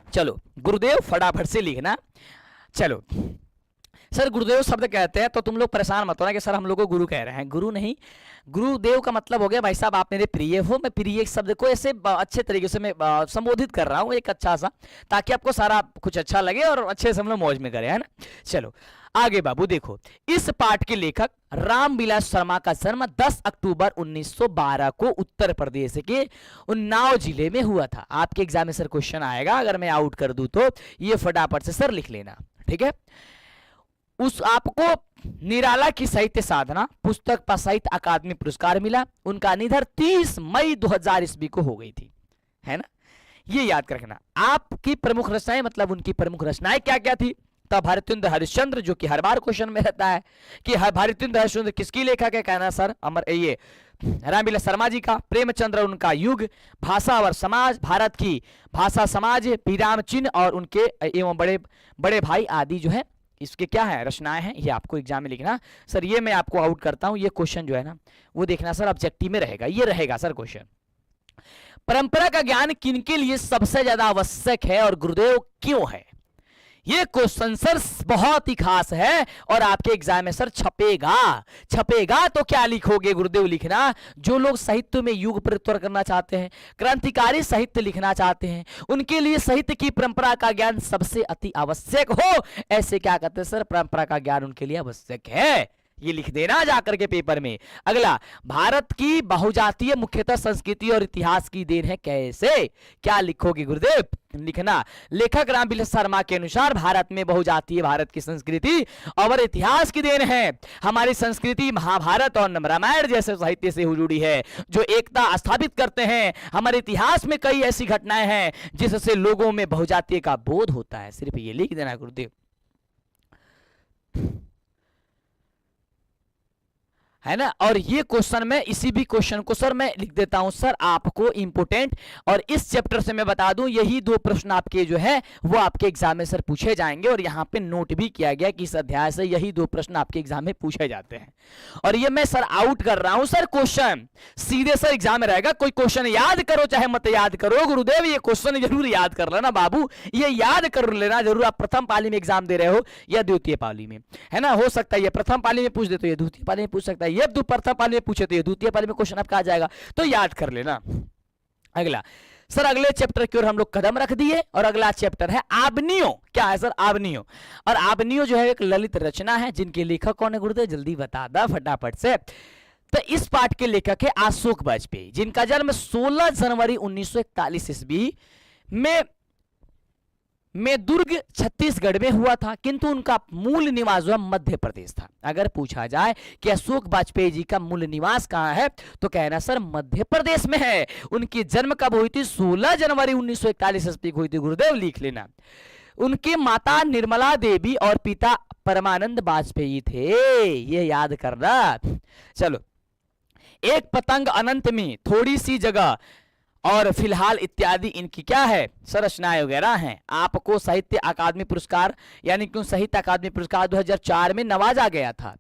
चलो गुरुदेव फटाफट से लिखना। चलो सर, गुरुदेव शब्द कहते हैं तो तुम लोग परेशान मत होना कि सर हम लोग को गुरु कह रहे हैं। गुरु नहीं, गुरुदेव का मतलब हो गया भाई साहब आप मेरे प्रिय हो। मैं प्रिय शब्द को ऐसे अच्छे तरीके से मैं संबोधित कर रहा हूँ, एक अच्छा सा, ताकि आपको सारा कुछ अच्छा लगे और अच्छे से हम लोग मौज में करें, है ना। चलो आगे बाबू देखो, इस पाठ के लेखक रामविलास शर्मा का जन्म 10 अक्टूबर 1912 को उत्तर प्रदेश के उन्नाव जिले में हुआ था। आपके एग्जाम में सर क्वेश्चन आएगा, अगर मैं आउट कर दूं तो ये फटाफट से सर लिख लेना। ठीक है, उस आपको निराला की साहित्य साधना पुस्तक पर साहित्य अकादमी पुरस्कार मिला। उनका निधन 30 मई 2000 ईस्वी को हो गई थी, है ना, ये याद कर रखना। आपकी प्रमुख रचनाएं, मतलब उनकी प्रमुख रचनाएं क्या क्या थी? तब भारतेंद्र हरिश्चंद्र, जो कि हर बार क्वेश्चन में रहता है कि भारतेंद्र हरिश्चंद्र किसकी लेखक है, कहना सर ये रामविलास शर्मा जी का। प्रेमचंद्र उनका युग, भाषा और समाज, भारत की भाषा समाज, विराम चिन्ह और उनके एवं बड़े बड़े भाई आदि जो है इसके क्या है रचनाएं हैं, ये आपको एग्जाम में लिखना। सर ये मैं आपको आउट करता हूं, ये क्वेश्चन जो है ना वो देखना सर ऑब्जेक्टिव में रहेगा, ये रहेगा सर क्वेश्चन। परंपरा का ज्ञान किनके लिए सबसे ज्यादा आवश्यक है और गुरुदेव क्यों है? ये क्वेश्चन सर बहुत ही खास है और आपके एग्जाम में सर छपेगा तो क्या लिखोगे गुरुदेव? लिखना, जो लोग साहित्य में युग परिवर्तन करना चाहते हैं, क्रांतिकारी साहित्य लिखना चाहते हैं, उनके लिए साहित्य की परंपरा का ज्ञान सबसे अति आवश्यक हो, ऐसे क्या कहते हैं सर, परंपरा का ज्ञान उनके लिए आवश्यक है। ये लिख देना जाकर के पेपर में। अगला, भारत की बहुजातीय मुख्यतः संस्कृति और इतिहास की देन है, कैसे? क्या लिखोगे गुरुदेव? लिखना, लेखक रामविलास शर्मा के अनुसार भारत में बहुजातीय भारत की संस्कृति और इतिहास की देन है। हमारी संस्कृति महाभारत और रामायण जैसे साहित्य से जुड़ी है, जो एकता स्थापित करते हैं। हमारे इतिहास में कई ऐसी घटनाएं हैं जिससे लोगों में बहुजातीय का बोध होता है। सिर्फ ये लिख देना गुरुदेव, है ना। और ये क्वेश्चन में, इसी भी क्वेश्चन को सर मैं लिख देता हूं सर आपको इंपोर्टेंट, और इस चैप्टर से मैं बता दूं यही 2 प्रश्न आपके जो है वो आपके एग्जाम में सर पूछे जाएंगे, और यहां पे नोट भी किया गया कि इस अध्याय से यही 2 प्रश्न आपके एग्जाम में पूछे जाते हैं। और ये मैं सर आउट कर रहा हूं सर क्वेश्चन, सीधे सर एग्जाम में रहेगा। कोई क्वेश्चन याद करो चाहे मत याद करो, गुरुदेव ये क्वेश्चन जरूर याद कर लेना बाबू, ये याद कर लेना जरूर। आप प्रथम पाली में एग्जाम दे रहे हो या द्वितीय पाली में, है ना, हो सकता है ये प्रथम पाली में पूछ दे तो ये द्वितीय पाली में पूछ सकता है, ये प्रथम पाली में पूछे तो ये द्वितीय पाली में क्वेश्चन आपका आ जाएगा, तो याद कर लेना। अगला, सर अगले चैप्टर की ओर हम लोग कदम रख दिए और अगला चैप्टर है आबनियो। क्या है सर? आबनियो। और आबनियो जो है एक ललित रचना है, जिनके लेखक कौन है गुरुदेव? जल्दी बता दा फटाफट से। तो इस पाठ के लेखक है अशोक वाजपेयी, जिनका जन्म 16 जनवरी 1941 ईस्वी में दुर्ग छत्तीसगढ़ में हुआ था, किंतु उनका मूल निवास जो मध्य प्रदेश था। अगर पूछा जाए कि अशोक वाजपेयी जी का मूल निवास कहां है, तो कहना सर मध्य प्रदेश में है। उनकी जन्म कब हुई थी? 16 जनवरी 1941 ईस्वी को हुई थी गुरुदेव, लिख लेना। उनकी माता निर्मला देवी और पिता परमानंद वाजपेयी थे, ये याद करना। चलो, एक पतंग अनंत में, थोड़ी सी जगह और फिलहाल इत्यादि इनकी क्या है? संरचनाएं वगैरह हैं। आपको साहित्य अकादमी पुरस्कार यानी कि साहित्य अकादमी पुरस्कार 2004 में नवाजा गया था।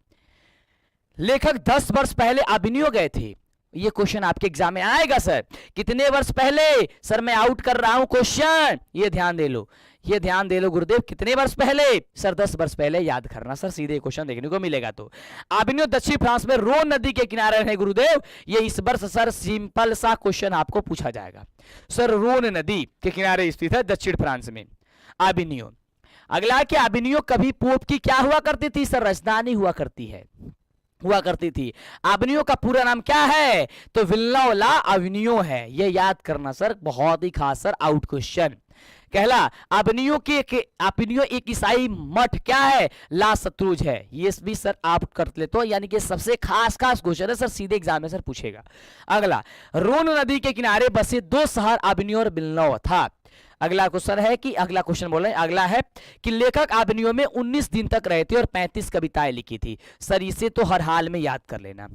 लेखक 10 वर्ष पहले अभिनय गए थे। ये क्वेश्चन आपके एग्जाम में आएगा सर। कितने वर्ष पहले? सर मैं आउट कर रहा हूं क्वेश्चन, ये ध्यान दे लो, ये ध्यान दे लो गुरुदेव। कितने वर्ष पहले? सर 10 वर्ष पहले। याद करना सर, सीधे क्वेश्चन देखने को मिलेगा। तो आबनियो दक्षिण फ्रांस में रोन नदी के किनारे है गुरुदेव। ये इस वर्ष सर सिंपल सा क्वेश्चन आपको पूछा जाएगा। सर रोन नदी के किनारे स्थित है दक्षिण फ्रांस में आबनियो। अगला कि आबनियो कभी पोप की क्या हुआ करती थी? सर राजधानी हुआ करती थी। आबनियो का पूरा नाम क्या है? तो विल्लाओ ला अविनियो है, ये याद करना सर, बहुत ही खास सर आउट क्वेश्चन। कहला आबनियो एक ईसाई मठ क्या है? ला सत्रुज है, ये भी सर आप कर लेते हो, यानी कि सबसे खास क्वेश्चन है सर, सीधे एग्जाम में सर पूछेगा। अगला, रोन नदी के किनारे बसे 2 शहर आबनियो और विल्लाओ था। अगला क्वेश्चन है कि अगला है कि लेखक आबनियो में 19 दिन तक रहे थे और 35 कविताएं लिखी थी। सर इसे तो हर हाल में याद कर लेना।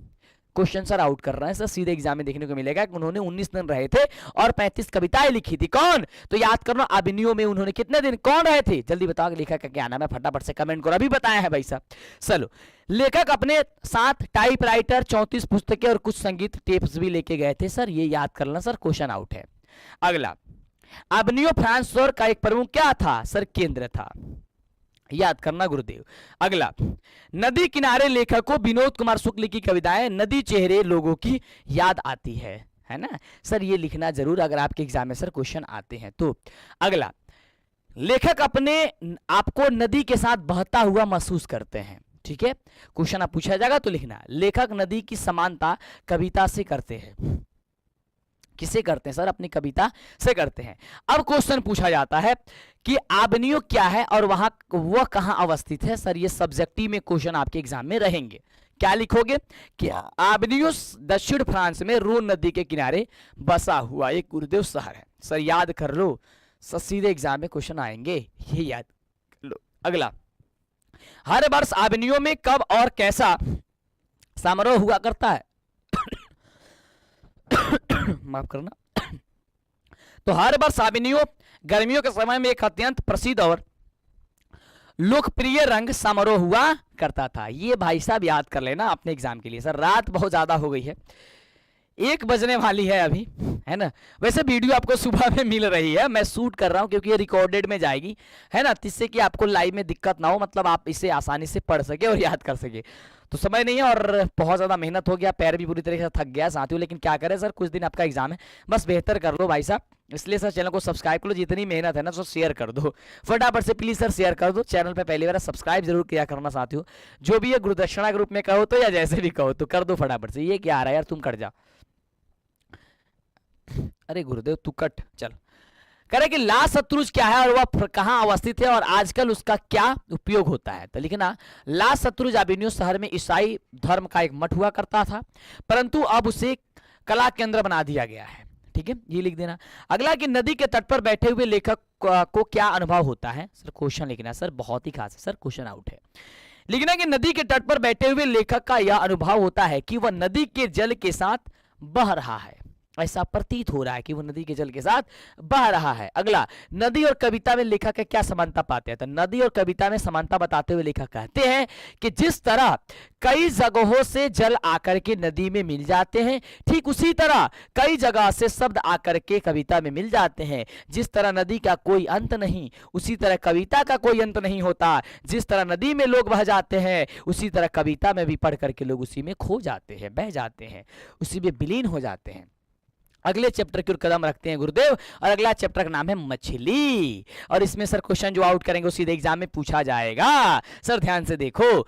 क्वेश्चन सर आउट कर रहे हैं सर, सीधे एग्जाम में देखने को मिलेगा कि उन्होंने 19 दिन रहे थे और 35 कविताएं लिखी थी। कौन? तो याद करना, आबनियो में उन्होंने कितने दिन कौन रहे थे? जल्दी बताओ लेखक का क्या नाम है, फटाफट से कमेंट करो। अभी बताया है भाई साहब। चलो, लेखक अपने साथ टाइपराइटर, 34 पुस्तकें और कुछ संगीत टेप्स भी लेके गए थे। सर ये याद करना सर, क्वेश्चन आउट है। अगला, आबनियो फ्रांस का एक प्रमुख क्या था? सर केंद्र था, याद करना गुरुदेव। अगला, नदी किनारे लेखक को विनोद कुमार शुक्ल की कविताएं नदी चेहरे लोगों की याद आती है ना सर, ये लिखना जरूर अगर आपके एग्जाम में सर क्वेश्चन आते हैं तो। अगला, लेखक अपने आपको नदी के साथ बहता हुआ महसूस करते हैं। ठीक है, क्वेश्चन आप पूछा जाएगा तो लिखना, लेखक नदी की समानता कविता से करते हैं। किसे करते हैं सर? अपनी कविता से करते हैं। अब क्वेश्चन पूछा जाता है कि आबनियो क्या है और वह कहां अवस्थित है? सर ये सब्जेक्टिव में क्वेश्चन आपके एग्जाम में रहेंगे। क्या लिखोगे कि आबनियो दक्षिण फ्रांस में रोन नदी के किनारे बसा हुआ एक गुरुदेव शहर है। सर याद कर लो सर, सीधे एग्जाम में क्वेश्चन आएंगे, ये याद कर लो। अगला, हर वर्ष आबनियो में कब और कैसा समारोह हुआ करता है? माफ करना। तो हर वर्ष आबनियो गर्मियों के समय में एक अत्यंत प्रसिद्ध और लोकप्रिय रंग समारोह हुआ करता था। ये भाई साहब याद कर लेना अपने एग्जाम के लिए। सर रात बहुत ज्यादा हो गई है, 1 बजने वाली है अभी, है ना। वैसे वीडियो आपको सुबह में मिल रही है, मैं शूट कर रहा हूं क्योंकि ये रिकॉर्डेड में जाएगी, है ना, जिससे कि आपको लाइव में दिक्कत ना हो, मतलब आप इसे आसानी से पढ़ सके और याद कर सके। तो समय नहीं है और बहुत ज़्यादा मेहनत हो गया, पैर भी पूरी तरीके से थक गया साथियों, लेकिन क्या करें सर, कुछ दिन आपका एग्जाम है, बस बेहतर कर लो भाई साहब। इसलिए सर चैनल को सब्सक्राइब कर लो, जितनी मेहनत है ना सर शेयर कर दो फटाफट से, प्लीज सर शेयर कर दो। चैनल पे पहली बार सब्सक्राइब जरूर किया करना साथियों, जो भी है गुरुदक्षिणा के रूप में कहो तो या जैसे भी कहो तो कर दो फटाफट से। ये क्या आ रहा है यार, तुम कट जा, अरे गुरुदेव तू कट, चल। करें कि ला सत्रुज क्या है और वह कहां अवस्थित है और आजकल उसका क्या उपयोग होता है। तो लिखना, ला सत्रुज आबनियो शहर में ईसाई धर्म का एक मठ हुआ करता था, परंतु अब उसे कला केंद्र बना दिया गया है। ठीक है, ये लिख देना। अगला कि नदी के तट पर बैठे हुए लेखक को क्या अनुभव होता है। सर क्वेश्चन लिखना सर, बहुत ही खास है सर, क्वेश्चन आउट है। लिखना कि नदी के तट पर बैठे हुए लेखक का यह अनुभव होता है कि वह नदी के जल के साथ बह रहा है, ऐसा प्रतीत हो रहा है कि वो नदी के जल के साथ बह रहा है। अगला, नदी और कविता में लेखक के क्या समानता पाते हैं। तो नदी और कविता में समानता बताते हुए लेखक कहते हैं कि जिस तरह कई जगहों से जल आकर के नदी में मिल जाते हैं, ठीक उसी तरह कई जगह से शब्द आकर के कविता में मिल जाते हैं। जिस तरह नदी का कोई अंत नहीं, उसी तरह कविता का कोई अंत नहीं होता। जिस तरह नदी में लोग बह जाते हैं, उसी तरह कविता में भी पढ़ करके लोग उसी में खो जाते हैं, बह जाते हैं, उसी में विलीन हो जाते हैं। अगले चैप्टर की ओर कदम रखते हैं गुरुदेव, और अगला चैप्टर का नाम है मछली। और इसमें सर क्वेश्चन जो आउट करेंगे वो सीधे एग्जाम में पूछा जाएगा। सर ध्यान से देखो,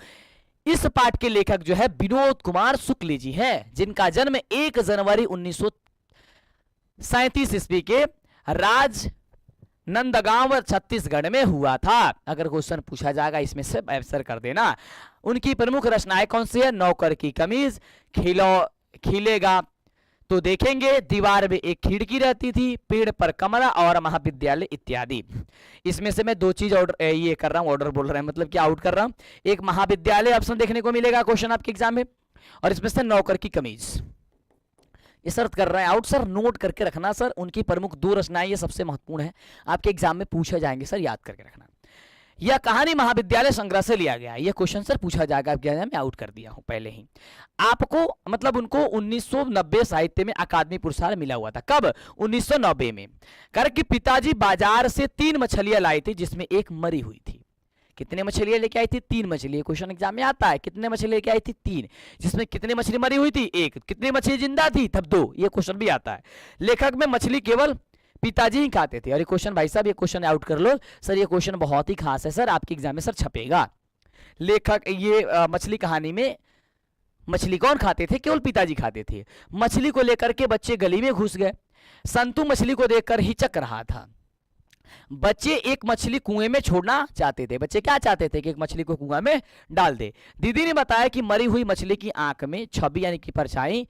इस पाठ के लेखक जो है विनोद कुमार शुक्ल जी हैं, जिनका जन्म 1 जनवरी 1937 ईस्वी के राजनंदगांव छत्तीसगढ़ में हुआ था। अगर क्वेश्चन पूछा जाएगा इसमें से आंसर कर देना। उनकी प्रमुख रचनाएं कौन सी है? नौकर की कमीज, खिलेगा तो देखेंगे, दीवार में एक खिड़की रहती थी, पेड़ पर कमरा और महाविद्यालय इत्यादि। इसमें से मैं 2 चीज ऑर्डर ये कर रहा हूं, ऑर्डर बोल रहा है मतलब क्या आउट कर रहा हूं। एक महाविद्यालय ऑप्शन देखने को मिलेगा क्वेश्चन आपके एग्जाम में, और इसमें से नौकर की कमीज ये सर्च कर रहे हैं आउट। सर नोट करके रखना सर, उनकी प्रमुख 2 रचनाएं ये सबसे महत्वपूर्ण है, आपके एग्जाम में पूछे जाएंगे सर, याद करके रखना। यह कहानी महाविद्यालय संग्रह से लिया गया, यह क्वेश्चन सर पूछा जाएगा आपके एग्जाम में, आउट कर दिया हूं पहले ही आपको। मतलब उनको 1990 साहित्य में अकादमी पुरस्कार मिला हुआ था। कब? 1990 में। कारण कि पिताजी बाजार से 3 मछलियां लाई थी, जिसमें एक मरी हुई थी। कितने मछलियां लेके आई थी? 3 मछली। क्वेश्चन एग्जाम में आता है, कितने मछली लेके आई थी? 3। जिसमें कितने मछली मरी हुई थी? 1। कितनी मछली जिंदा थी? तब 2। ये क्वेश्चन भी आता है। लेखक में मछली केवल पिताजी ही खाते थे। और ये क्वेश्चन भाई साहब, ये क्वेश्चन आउट कर लो सर, ये क्वेश्चन बहुत ही खास है सर, आपके एग्जाम में सर छपेगा। लेखक ये मछली कहानी में मछली कौन खाते थे? केवल पिताजी खाते थे। मछली को लेकर के बच्चे गली में घुस गए। संतू मछली को देखकर हिचक रहा था। बच्चे एक मछली कुएं में छोड़ना चाहते थे। बच्चे क्या चाहते थे? कि एक मछली को कुएं में डाल दे। दीदी ने बताया कि मरी हुई मछली की आंख में छवि यानी कि परछाई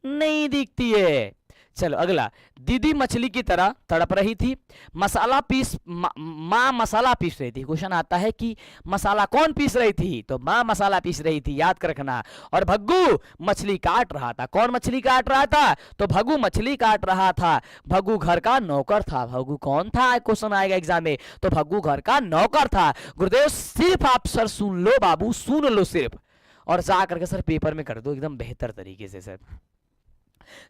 नहीं दिखती है। चलो अगला, दीदी मछली की तरह तड़प रही थी। मसाला पीस माँ मसाला पीस रही थी। क्वेश्चन आता है कि मसाला कौन पीस रही थी? तो माँ मसाला पीस रही थी, याद कर रखना। और भग्गू मछली काट रहा था। कौन मछली काट रहा था? तो भग्गू मछली काट रहा था। भग्गू घर का नौकर था। भग्गू कौन था? क्वेश्चन आएगा एग्जाम में। तो भग्गू घर का नौकर था। गुरुदेव सिर्फ आप सर सुन लो बाबू, सुन लो सिर्फ, और जा करके सर पेपर में कर दो एकदम बेहतर तरीके से सर।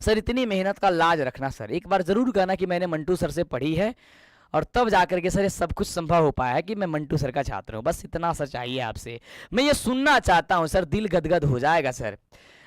सर इतनी मेहनत का लाज रखना सर, एक बार जरूर कहना कि मैंने मंटू सर से पढ़ी है, और तब जाकर के सर ये सब कुछ संभव हो पाया है कि मैं मंटू सर का छात्र हूं। बस इतना सर चाहिए आपसे, मैं ये सुनना चाहता हूं सर। दिल गदगद हो जाएगा सर,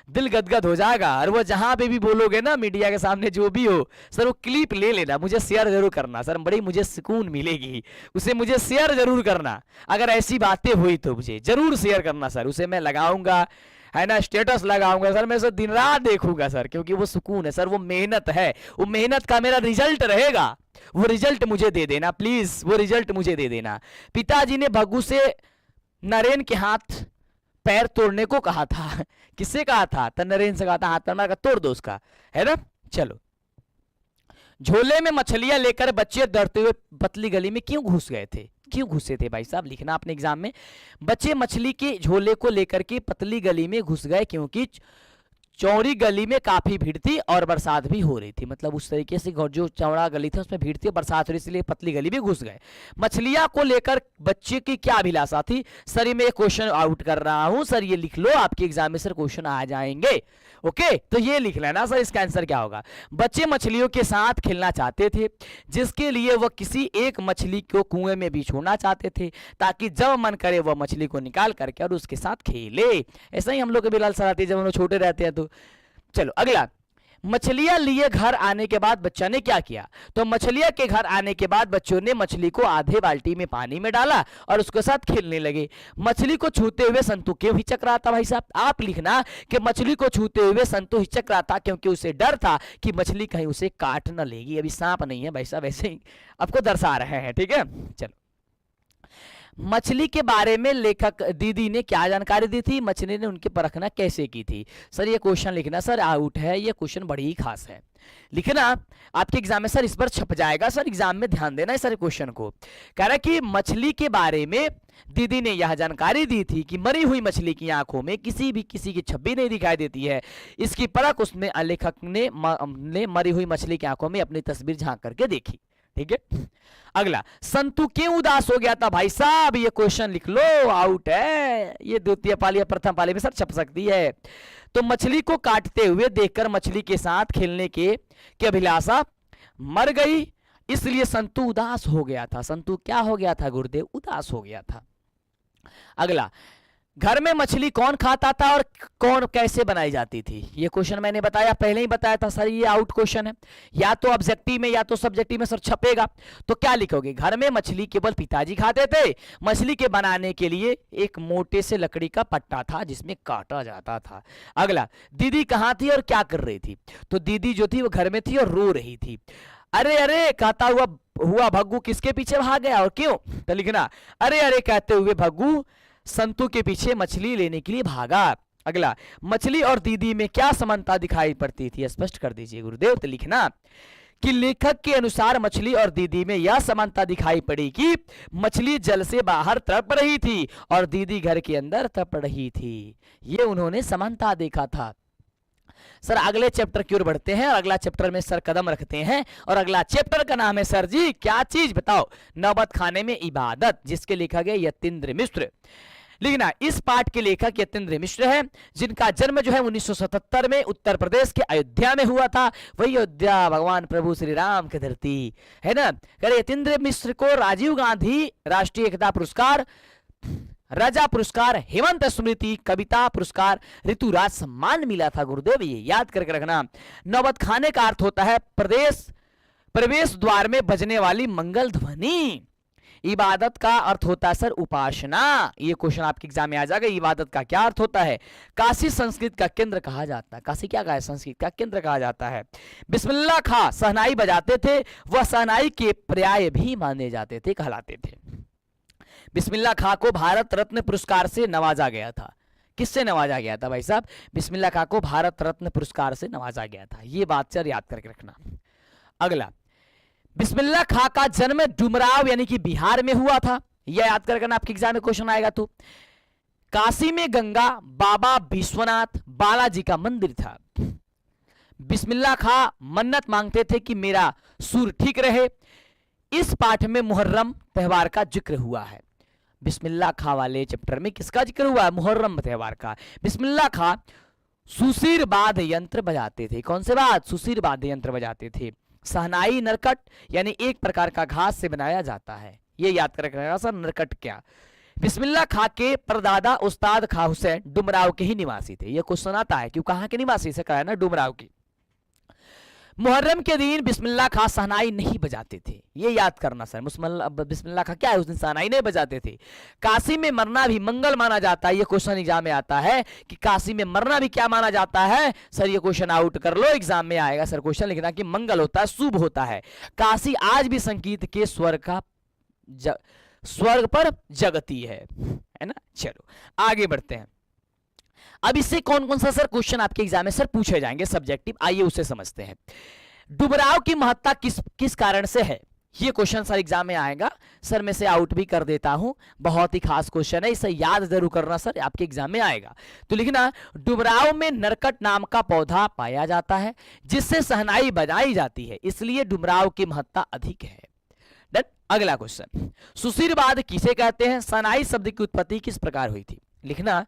दिल गदगद हो जाएगा। और वो जहां पे भी बोलोगे ना मीडिया के सामने जो भी हो सर, वो क्लिप ले लेना, मुझे शेयर जरूर करना सर, बड़ी मुझे सुकून मिलेगी। उसे मुझे शेयर जरूर करना, अगर ऐसी बातें हुई तो मुझे जरूर शेयर करना सर। उसे मैं लगाऊंगा, है ना, स्टेटस लगाऊंगा सर, मैं सर दिन रात देखूंगा सर, क्योंकि वो सुकून है सर, वो मेहनत है, वो मेहनत का मेरा रिजल्ट रहेगा। वो रिजल्ट मुझे दे देना प्लीज, वो रिजल्ट मुझे दे देना। पिताजी ने भग्गू से नरेन के हाथ पैर तोड़ने को कहा था। किससे कहा था? तो नरेन से कहा था, हाथ पैर मार तोड़ दो उसका, है ना। चलो, झोले में मछलियां लेकर बच्चे डरते हुए पतली गली में क्यों घुस गए थे? क्यों घुसे थे भाई साहब, लिखना अपने एग्जाम में। बच्चे मछली के झोले को लेकर के पतली गली में घुस गए क्योंकि चौड़ी गली में काफी भीड़ थी और बरसात भी हो रही थी। मतलब उस तरीके से जो चौड़ा गली था उसमें भीड़ थी और बरसात हो रही, इसलिए पतली गली में घुस गए। मछलियां को लेकर बच्चे की क्या अभिलाषा थी? सर ये मैं क्वेश्चन आउट कर रहा हूं सर, ये लिख लो, आपके एग्जाम में सर क्वेश्चन आ जाएंगे। ओके, तो ये लिख लेना सर, इसका आंसर क्या होगा? बच्चे मछलियों के साथ खेलना चाहते थे, जिसके लिए वह किसी एक मछली को कुएं में भी छोड़ना चाहते थे, ताकि जब मन करे वह मछली को निकाल करके और उसके साथ खेले। ऐसा ही हम लोग के भी लालसा आती है जब हम लोग छोटे रहते हैं तो। चलो अगला, मछलियां लिए घर आने के बाद बच्चा ने क्या किया? तो मछलियां के घर आने के बाद बच्चों ने मछली को आधे बाल्टी में पानी में डाला और उसके साथ खेलने लगे। मछली को छूते हुए संतू क्यों हिचक रहा था? भाई साहब आप लिखना कि मछली को छूते हुए संतू हिचक रहा था क्योंकि उसे डर था कि मछली कहीं उसे काट न लेगी। अभी सांप नहीं है भाई साहब, ऐसे ही आपको दर्शा रहे हैं, ठीक है। चलो, मछली के बारे में लेखक दीदी ने क्या जानकारी दी थी? मछली ने उनकी परखना कैसे की थी? सर ये क्वेश्चन लिखना सर, आउट है, ये क्वेश्चन बड़ी ही खास है, लिखना आपके एग्जाम में सर, इस पर छप जाएगा सर, एग्जाम में ध्यान देना इस क्वेश्चन को। कह रहा कि मछली के बारे में दीदी ने यह जानकारी दी थी कि मरी हुई मछली की आंखों में किसी की छवि नहीं दिखाई देती है। इसकी परख उसमें लेखक ने मरी हुई मछली की आंखों में अपनी तस्वीर झांक करके देखी, ठीक है। अगला, संतू क्यों उदास हो गया था? भाई साहब ये क्वेश्चन लिख लो, आउट है, ये द्वितीय पाली या प्रथम पाली में सर छप सकती है। तो मछली को काटते हुए देखकर मछली के साथ खेलने की अभिलाषा मर गई, इसलिए संतू उदास हो गया था। संतू क्या हो गया था गुरुदेव? उदास हो गया था। अगला, घर में मछली कौन खाता था और कौन कैसे बनाई जाती थी? ये क्वेश्चन मैंने बताया, पहले ही बताया था सर, ये आउट क्वेश्चन है, या तो ऑब्जेक्टिव में या तो सब्जेक्टिव में सर छपेगा। तो क्या लिखोगे? घर में मछली केवल पिताजी खाते थे। मछली के बनाने के लिए एक मोटे से लकड़ी का पट्टा था जिसमें काटा जाता था। अगला, दीदी कहाँ थी और क्या कर रही थी? तो दीदी जो थी वो घर में थी और रो रही थी। अरे अरे कहता हुआ भग्गू किसके पीछे भाग गया और क्यों? तो लिखना, अरे अरे कहते हुए भग्गू संतू के पीछे मछली लेने के लिए भागा। अगला, मछली और दीदी में क्या समानता दिखाई पड़ती थी? स्पष्ट कर दीजिए गुरुदेव। तो लिखना कि लेखक के अनुसार मछली और दीदी में यह समानता दिखाई पड़ी कि मछली जल से बाहर तड़प रही थी और दीदी घर के अंदर तड़प रही थी। ये उन्होंने समानता देखा था। सर अगले चैप्टर की ओर बढ़ते हैं और अगला चैप्टर में सर कदम रखते हैं और अगला चैप्टर का नाम है सर जी क्या चीज बताओ? नौबत खाने में इबादत, जिसके लिखा गया यतीन्द्र मिश्र। लिखना, इस पाठ के लेखक यतीन्द्र मिश्र है, जिनका जन्म जो है 1977 में उत्तर प्रदेश के अयोध्या में हुआ था। वही अयोध्या भगवान प्रभु श्री राम की धरती है ना। करे यतीन्द्र मिश्र को राजीव गांधी राष्ट्रीय एकता पुरस्कार, राजा पुरस्कार, हेमंत स्मृति कविता पुरस्कार, ऋतुराज सम्मान मिला था गुरुदेव। ये याद करके रखना। नौबत खाने का अर्थ होता है प्रवेश द्वार में बजने वाली मंगल ध्वनि। इबादत का अर्थ होता है सर उपासना। ये क्वेश्चन आपके एग्जाम में आ जाएगा। इबादत का क्या अर्थ होता है? काशी संस्कृत का केंद्र कहा जाता है। काशी क्या कहा है? संस्कृत का केंद्र कहा जाता है। बिस्मिल्लाह खां शहनाई बजाते थे, वह शहनाई के पर्याय भी माने जाते थे, कहलाते थे। बिस्मिल्लाह खां को भारत रत्न पुरस्कार से नवाजा गया था। किससे नवाजा गया था भाई साहब? बिस्मिल्लाह खां को भारत रत्न पुरस्कार से नवाजा गया था। ये बात सर याद करके रखना। अगला, बिस्मिल्लाह खां का जन्म डुमराव यानी कि बिहार में हुआ था। यह याद कर रखना, आपके एग्जाम में क्वेश्चन आएगा। तो काशी में गंगा, बाबा विश्वनाथ, बालाजी का मंदिर था। बिस्मिल्लाह खां मन्नत मांगते थे कि मेरा सुर ठीक रहे। इस पाठ में मुहर्रम त्योहार का जिक्र हुआ है। बिस्मिल्लाह खां वाले चैप्टर में किसका जिक्र हुआ है? मुहर्रम त्योहार का। बिस्मिल्लाह खां सुशीर वाद्य यंत्र बजाते थे। कौन से वाद्य? सुशीर वाद्य यंत्र बजाते थे। शहनाई नरकट यानी एक प्रकार का घास से बनाया जाता है। ये याद कर रखना सर, नरकट क्या। बिस्मिल्लाह खां के परदादा उस्ताद खां हुसैन डुमराव के ही निवासी थे। ये क्वेश्चन आता है कि कहां के निवासी से? कहा ना डुमराव की। मुहर्रम के दिन बिस्मिल्लाह खां शहनाई नहीं बजाते थे। ये याद करना सर। बिस्मिल्लाह खां क्या है? उस दिन शहनाई नहीं बजाते थे। काशी में मरना भी मंगल माना जाता है। ये क्वेश्चन एग्जाम में आता है कि काशी में मरना भी क्या माना जाता है? सर ये क्वेश्चन आउट कर लो, एग्जाम में आएगा सर। क्वेश्चन लिखना कि मंगल होता है, शुभ होता है। काशी आज भी संगीत के स्वर्ग पर जगती है ना। चलो आगे बढ़ते हैं। अब इससे कौन कौन सा सर क्वेश्चन आपके एग्जाम में सर पूछे जाएंगे सब्जेक्टिव, आइए उसे समझते हैं। डुमराव की महत्ता किस कारण से है? ये क्वेश्चन सर एग्जाम में आएगा सर। मैं से आउट भी कर देता हूं, बहुत ही खास क्वेश्चन है, इसे याद जरूर करना सर, आपके एग्जाम में आएगा। तो लिखना, डुमराव में नरकट नाम का पौधा पाया जाता है जिससे शहनाई बजाई जाती है, इसलिए डुमराव की महत्ता अधिक है। डन। अगला क्वेश्चन, सुशीरवाद किसे कहते हैं? शहनाई शब्द की उत्पत्ति किस प्रकार हुई थी? लिखना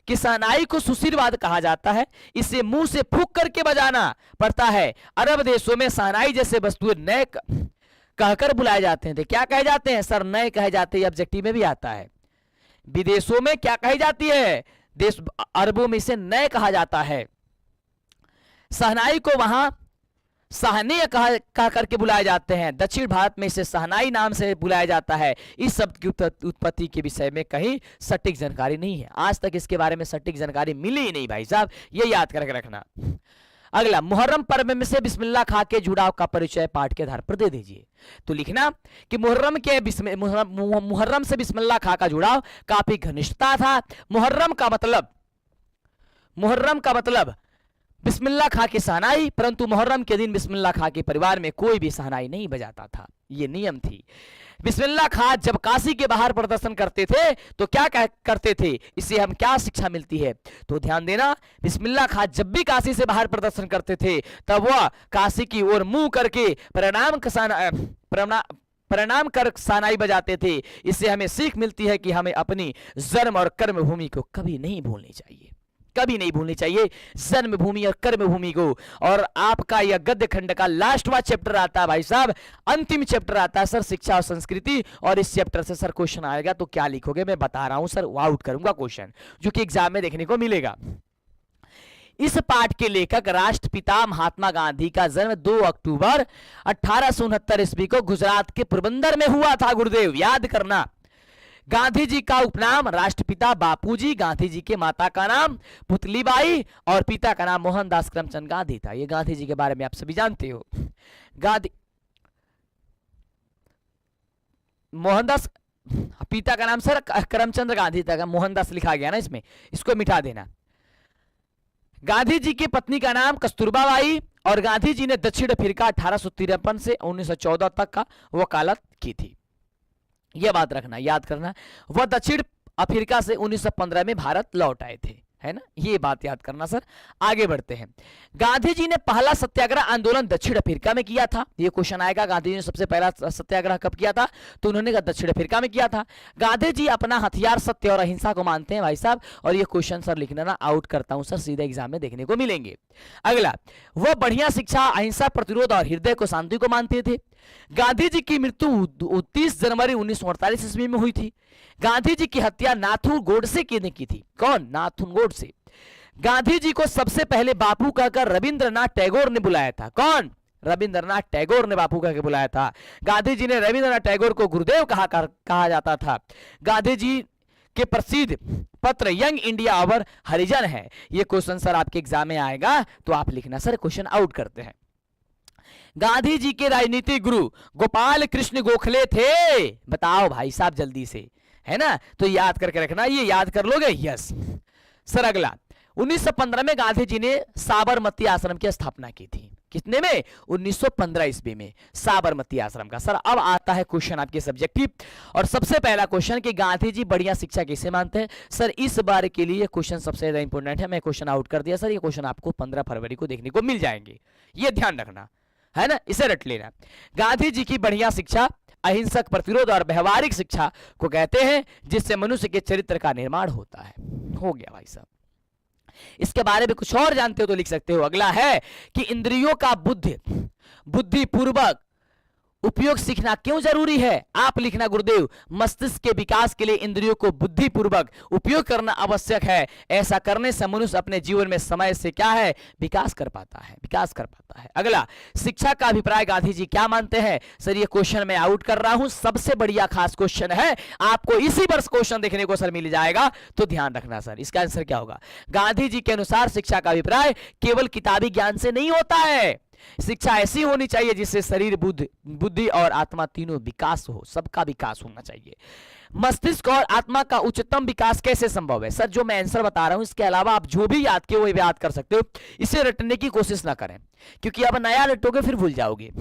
कि शहनाई को सुशीरवाद कहा जाता है। इसे मुंह से फूंक करके बजाना पड़ता है। अरब देशों में शहनाई जैसे वस्तुएं नए कहकर बुलाए जाते थे। क्या कहे जाते हैं सर? नए कहे जाते हैं। ऑब्जेक्टिव में भी आता है। विदेशों में क्या कही जाती है? देश अरबों में इसे नए कहा जाता है। शहनाई को वहां सहनीय कह करके बुलाए जाते हैं। दक्षिण भारत में इसे शहनाई नाम से बुलाया जाता है। इस शब्द की उत्पत्ति के विषय में कहीं सटीक जानकारी नहीं है। आज तक इसके बारे में सटीक जानकारी मिली ही नहीं भाई साहब, ये याद करके रखना। अगला, मुहर्रम पर्व में से बिस्मिल्लाह खां के जुड़ाव का परिचय पाठ के आधार पर दे दीजिए। तो लिखना कि मुहर्रम से बिस्मिल्लाह खां का जुड़ाव काफी घनिष्ठता था। मुहर्रम का मतलब बिस्मिल्लाह खां की शहनाई, परंतु मुहर्रम के दिन बिस्मिल्लाह खां के परिवार में कोई भी शहनाई नहीं बजाता था। ये नियम थी। बिस्मिल्लाह खां जब काशी के बाहर प्रदर्शन करते थे तो क्या करते थे? इससे हम क्या शिक्षा मिलती है? तो ध्यान देना, बिस्मिल्लाह खां जब भी काशी से बाहर प्रदर्शन करते थे तब वह काशी की ओर मुंह करके प्रणाम कर शहनाई बजाते थे। इससे हमें सीख मिलती है कि हमें अपनी जन्म और कर्म भूमि को कभी नहीं भूलनी चाहिए। कभी नहीं भूलनी चाहिए जन्मभूमि और कर्मभूमि को। और आपका यह गद्य खंड का लास्टवा चैप्टर आता है भाई साहब, अंतिम चैप्टर आता है सर शिक्षा और संस्कृति, और इस चैप्टर से सर क्वेश्चन आएगा तो क्या लिखोगे मैं बता रहा हूं सर, आउट करूंगा क्वेश्चन जो कि एग्जाम में देखने को मिलेगा। इस पाठ के लेखक राष्ट्रपिता महात्मा गांधी का जन्म 2 अक्टूबर 1869 ईस्वी को गुजरात के पोरबंदर में हुआ था गुरुदेव, याद करना। गांधी जी का उपनाम राष्ट्रपिता बापूजी, गांधी जी के माता का नाम पुतलीबाई और पिता का नाम मोहनदास करमचंद गांधी था। ये गांधी जी के बारे में आप सभी जानते हो। गांधी मोहनदास, पिता का नाम सर करमचंद गांधी था, मोहनदास लिखा गया ना इसमें, इसको मिटा देना। गांधी जी की पत्नी का नाम कस्तूरबा बाई, और गांधी जी ने दक्षिण अफ्रीका 1853 से 1914 तक का वकालत की थी। यह बात रखना, याद करना। वह दक्षिण अफ्रीका से 1915 में भारत लौट आए थे, है ना, ये बात याद करना सर। आगे बढ़ते हैं। गांधी जी ने पहला सत्याग्रह आंदोलन दक्षिण अफ्रीका में किया था। ये क्वेश्चन आएगा, गांधी जी ने सबसे पहला सत्याग्रह कब किया था, तो उन्होंने कहा दक्षिण अफ्रीका में किया था। गांधी जी अपना हथियार सत्य और अहिंसा को मानते हैं भाई साहब, और ये क्वेश्चन सर लिखना ना, आउट करता हूं सर, सीधे एग्जाम में देखने को मिलेंगे। अगला, वह बढ़िया शिक्षा, अहिंसा, प्रतिरोध और हृदय को शांति को मानते थे। गांधी जी की मृत्यु 30 जनवरी 1948 ईस्वी में हुई थी। गांधी जी की हत्या नाथू गोडसे ने की थी। कौन? नाथून गोडसे। गांधी जी को सबसे पहले बापू कहकर रविंद्रनाथ टैगोर ने बुलाया था। कौन? रविंद्रनाथ टैगोर ने बापू कहकर बुलाया था। गांधी जी ने रविंद्रनाथ टैगोर को गुरुदेव कहा जाता था। गांधी जी के प्रसिद्ध पत्र यंग इंडिया अवर हरिजन है। ये क्वेश्चन सर आपके एग्जाम में आएगा तो आप लिखना सर, क्वेश्चन आउट करते हैं। गांधी जी के राजनीतिक गुरु गोपाल कृष्ण गोखले थे। बताओ भाई साहब जल्दी से, है ना, तो याद करके रखना, ये याद कर लोगे, यस सर। अगला, 1915 में गांधी जी ने साबरमती आश्रम की स्थापना की थी। कितने में? 1915 ईस्वी में साबरमती आश्रम का। सर अब आता है क्वेश्चन आपके सब्जेक्टिव, और सबसे पहला क्वेश्चन कि गांधी जी बढ़िया शिक्षा किसे मानते हैं। सर इस बार के लिए क्वेश्चन सबसे ज्यादा इंपॉर्टेंट है, मैं क्वेश्चन आउट कर दिया सर। ये क्वेश्चन आपको 15 फरवरी को देखने को मिल जाएंगे, ये ध्यान रखना, है ना, इसे रट लेना। गांधी जी की बढ़िया शिक्षा, अहिंसक, प्रतिरोध और व्यवहारिक शिक्षा को कहते हैं जिससे मनुष्य के चरित्र का निर्माण होता है। हो गया भाई साहब। इसके बारे में कुछ और जानते हो तो लिख सकते हो। अगला है कि इंद्रियों का बुद्धिपूर्वक उपयोग सीखना क्यों जरूरी है। आप लिखना गुरुदेव, मस्तिष्क के विकास के लिए इंद्रियों को बुद्धिपूर्वक उपयोग करना आवश्यक है। ऐसा करने से मनुष्य अपने जीवन में समय से क्या है, विकास कर पाता है। अगला, शिक्षा का अभिप्राय गांधी जी क्या मानते हैं। सर ये क्वेश्चन मैं आउट कर रहा हूं, सबसे बढ़िया खास क्वेश्चन है, आपको इसी वर्ष क्वेश्चन देखने को सर मिल जाएगा, तो ध्यान रखना सर। इसका आंसर क्या होगा? गांधी जी के अनुसार शिक्षा का अभिप्राय केवल किताबी ज्ञान से नहीं होता है। शिक्षा ऐसी होनी चाहिए जिससे शरीर, बुद्धि और आत्मा तीनों विकास हो, सबका विकास होना चाहिए। मस्तिष्क और आत्मा का उच्चतम विकास कैसे संभव है। सर जो मैं आंसर बता रहा हूं इसके अलावा आप जो भी याद किए वो याद कर सकते हो, इसे रटने की कोशिश ना करें, क्योंकि अब नया रटोगे फिर भूल जाओगे।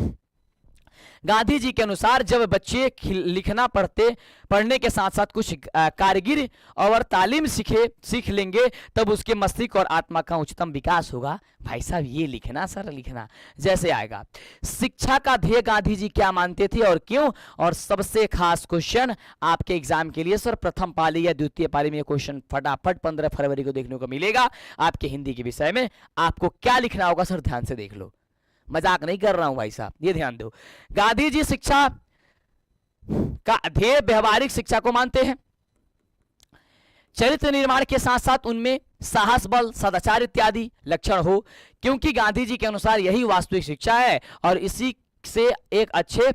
गांधी जी के अनुसार जब बच्चे लिखना पढ़ने के साथ साथ कुछ कारीगिरी और तालीम सीख लेंगे तब उसके मस्तिष्क और आत्मा का उच्चतम विकास होगा। भाई साहब ये लिखना सर, लिखना जैसे आएगा। शिक्षा का ध्येय गांधी जी क्या मानते थे और क्यों। और सबसे खास क्वेश्चन आपके एग्जाम के लिए सर, प्रथम पाली या द्वितीय पाली में क्वेश्चन फटाफट 15 फरवरी को देखने को मिलेगा आपके हिंदी के विषय में। आपको क्या लिखना होगा सर, ध्यान से देख लो, मजाक नहीं कर रहा हूं भाई साहब, ये ध्यान दो। गांधी जी शिक्षा का ध्येय व्यवहारिक शिक्षा को मानते हैं। चरित्र निर्माण के साथ साथ उनमें साहस, बल, सदाचार इत्यादि लक्षण हो, क्योंकि गांधी जी के अनुसार यही वास्तविक शिक्षा है और इसी से एक अच्छे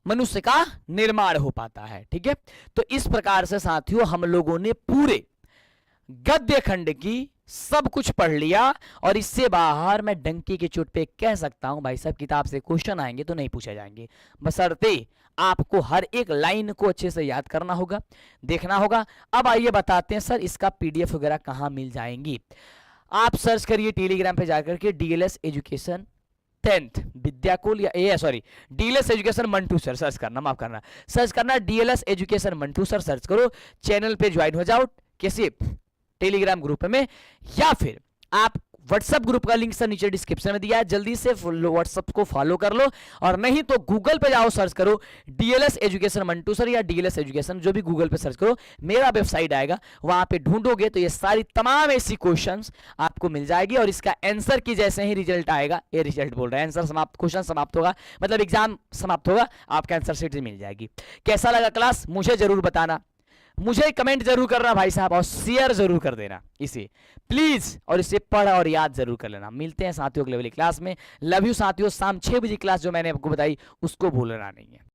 मनुष्य का निर्माण हो पाता है। ठीक है, तो इस प्रकार से साथियों हम लोगों ने पूरे गद्य खंड की सब कुछ पढ़ लिया, और इससे बाहर मैं डंकी की चोट पे कह सकता हूं भाई साहब, किताब से क्वेश्चन आएंगे तो नहीं पूछे जाएंगे, बशर्ते आपको हर एक लाइन को अच्छे से याद करना होगा, देखना होगा। अब आइए बताते हैं सर इसका पीडीएफ वगैरह कहां मिल जाएंगी। आप सर्च करिए टेलीग्राम पे जाकर के डीएलएस एजुकेशन 10th विद्याकुल या DLS education Mantu sir search करना, माफ करना, सर्च करना DLS education Mantu sir search करो, चैनल पे ज्वाइन हो जाओ किसी टेलीग्राम ग्रुप में, या फिर आप व्हाट्सएप ग्रुप का लिंक सर नीचे डिस्क्रिप्शन में दिया है, जल्दी से व्हाट्सएप को फॉलो कर लो, और नहीं तो गूगल पे जाओ, सर्च करो डीएलएस एजुकेशन मंटू सर या डीएलएस एजुकेशन, जो भी गूगल पे सर्च करो, मेरा वेबसाइट आएगा, वहां पे ढूंढोगे तो ये सारी तमाम ऐसी क्वेश्चंस आपको मिल जाएगी, और इसका आंसर की जैसे ही रिजल्ट आएगा, ये रिजल्ट बोल रहा है, आंसर समाप्त, क्वेश्चन समाप्त होगा, मतलब एग्जाम समाप्त होगा, आपका आंसर शीट मिल जाएगी। कैसा लगा क्लास मुझे जरूर बताना, मुझे कमेंट जरूर करना भाई साहब, और शेयर जरूर कर देना इसे प्लीज, और इसे पढ़ और याद जरूर कर लेना। मिलते हैं साथियों अगले वाली क्लास में। लव यू साथियों। शाम 6 बजे क्लास जो मैंने आपको बताई उसको भूलना नहीं है।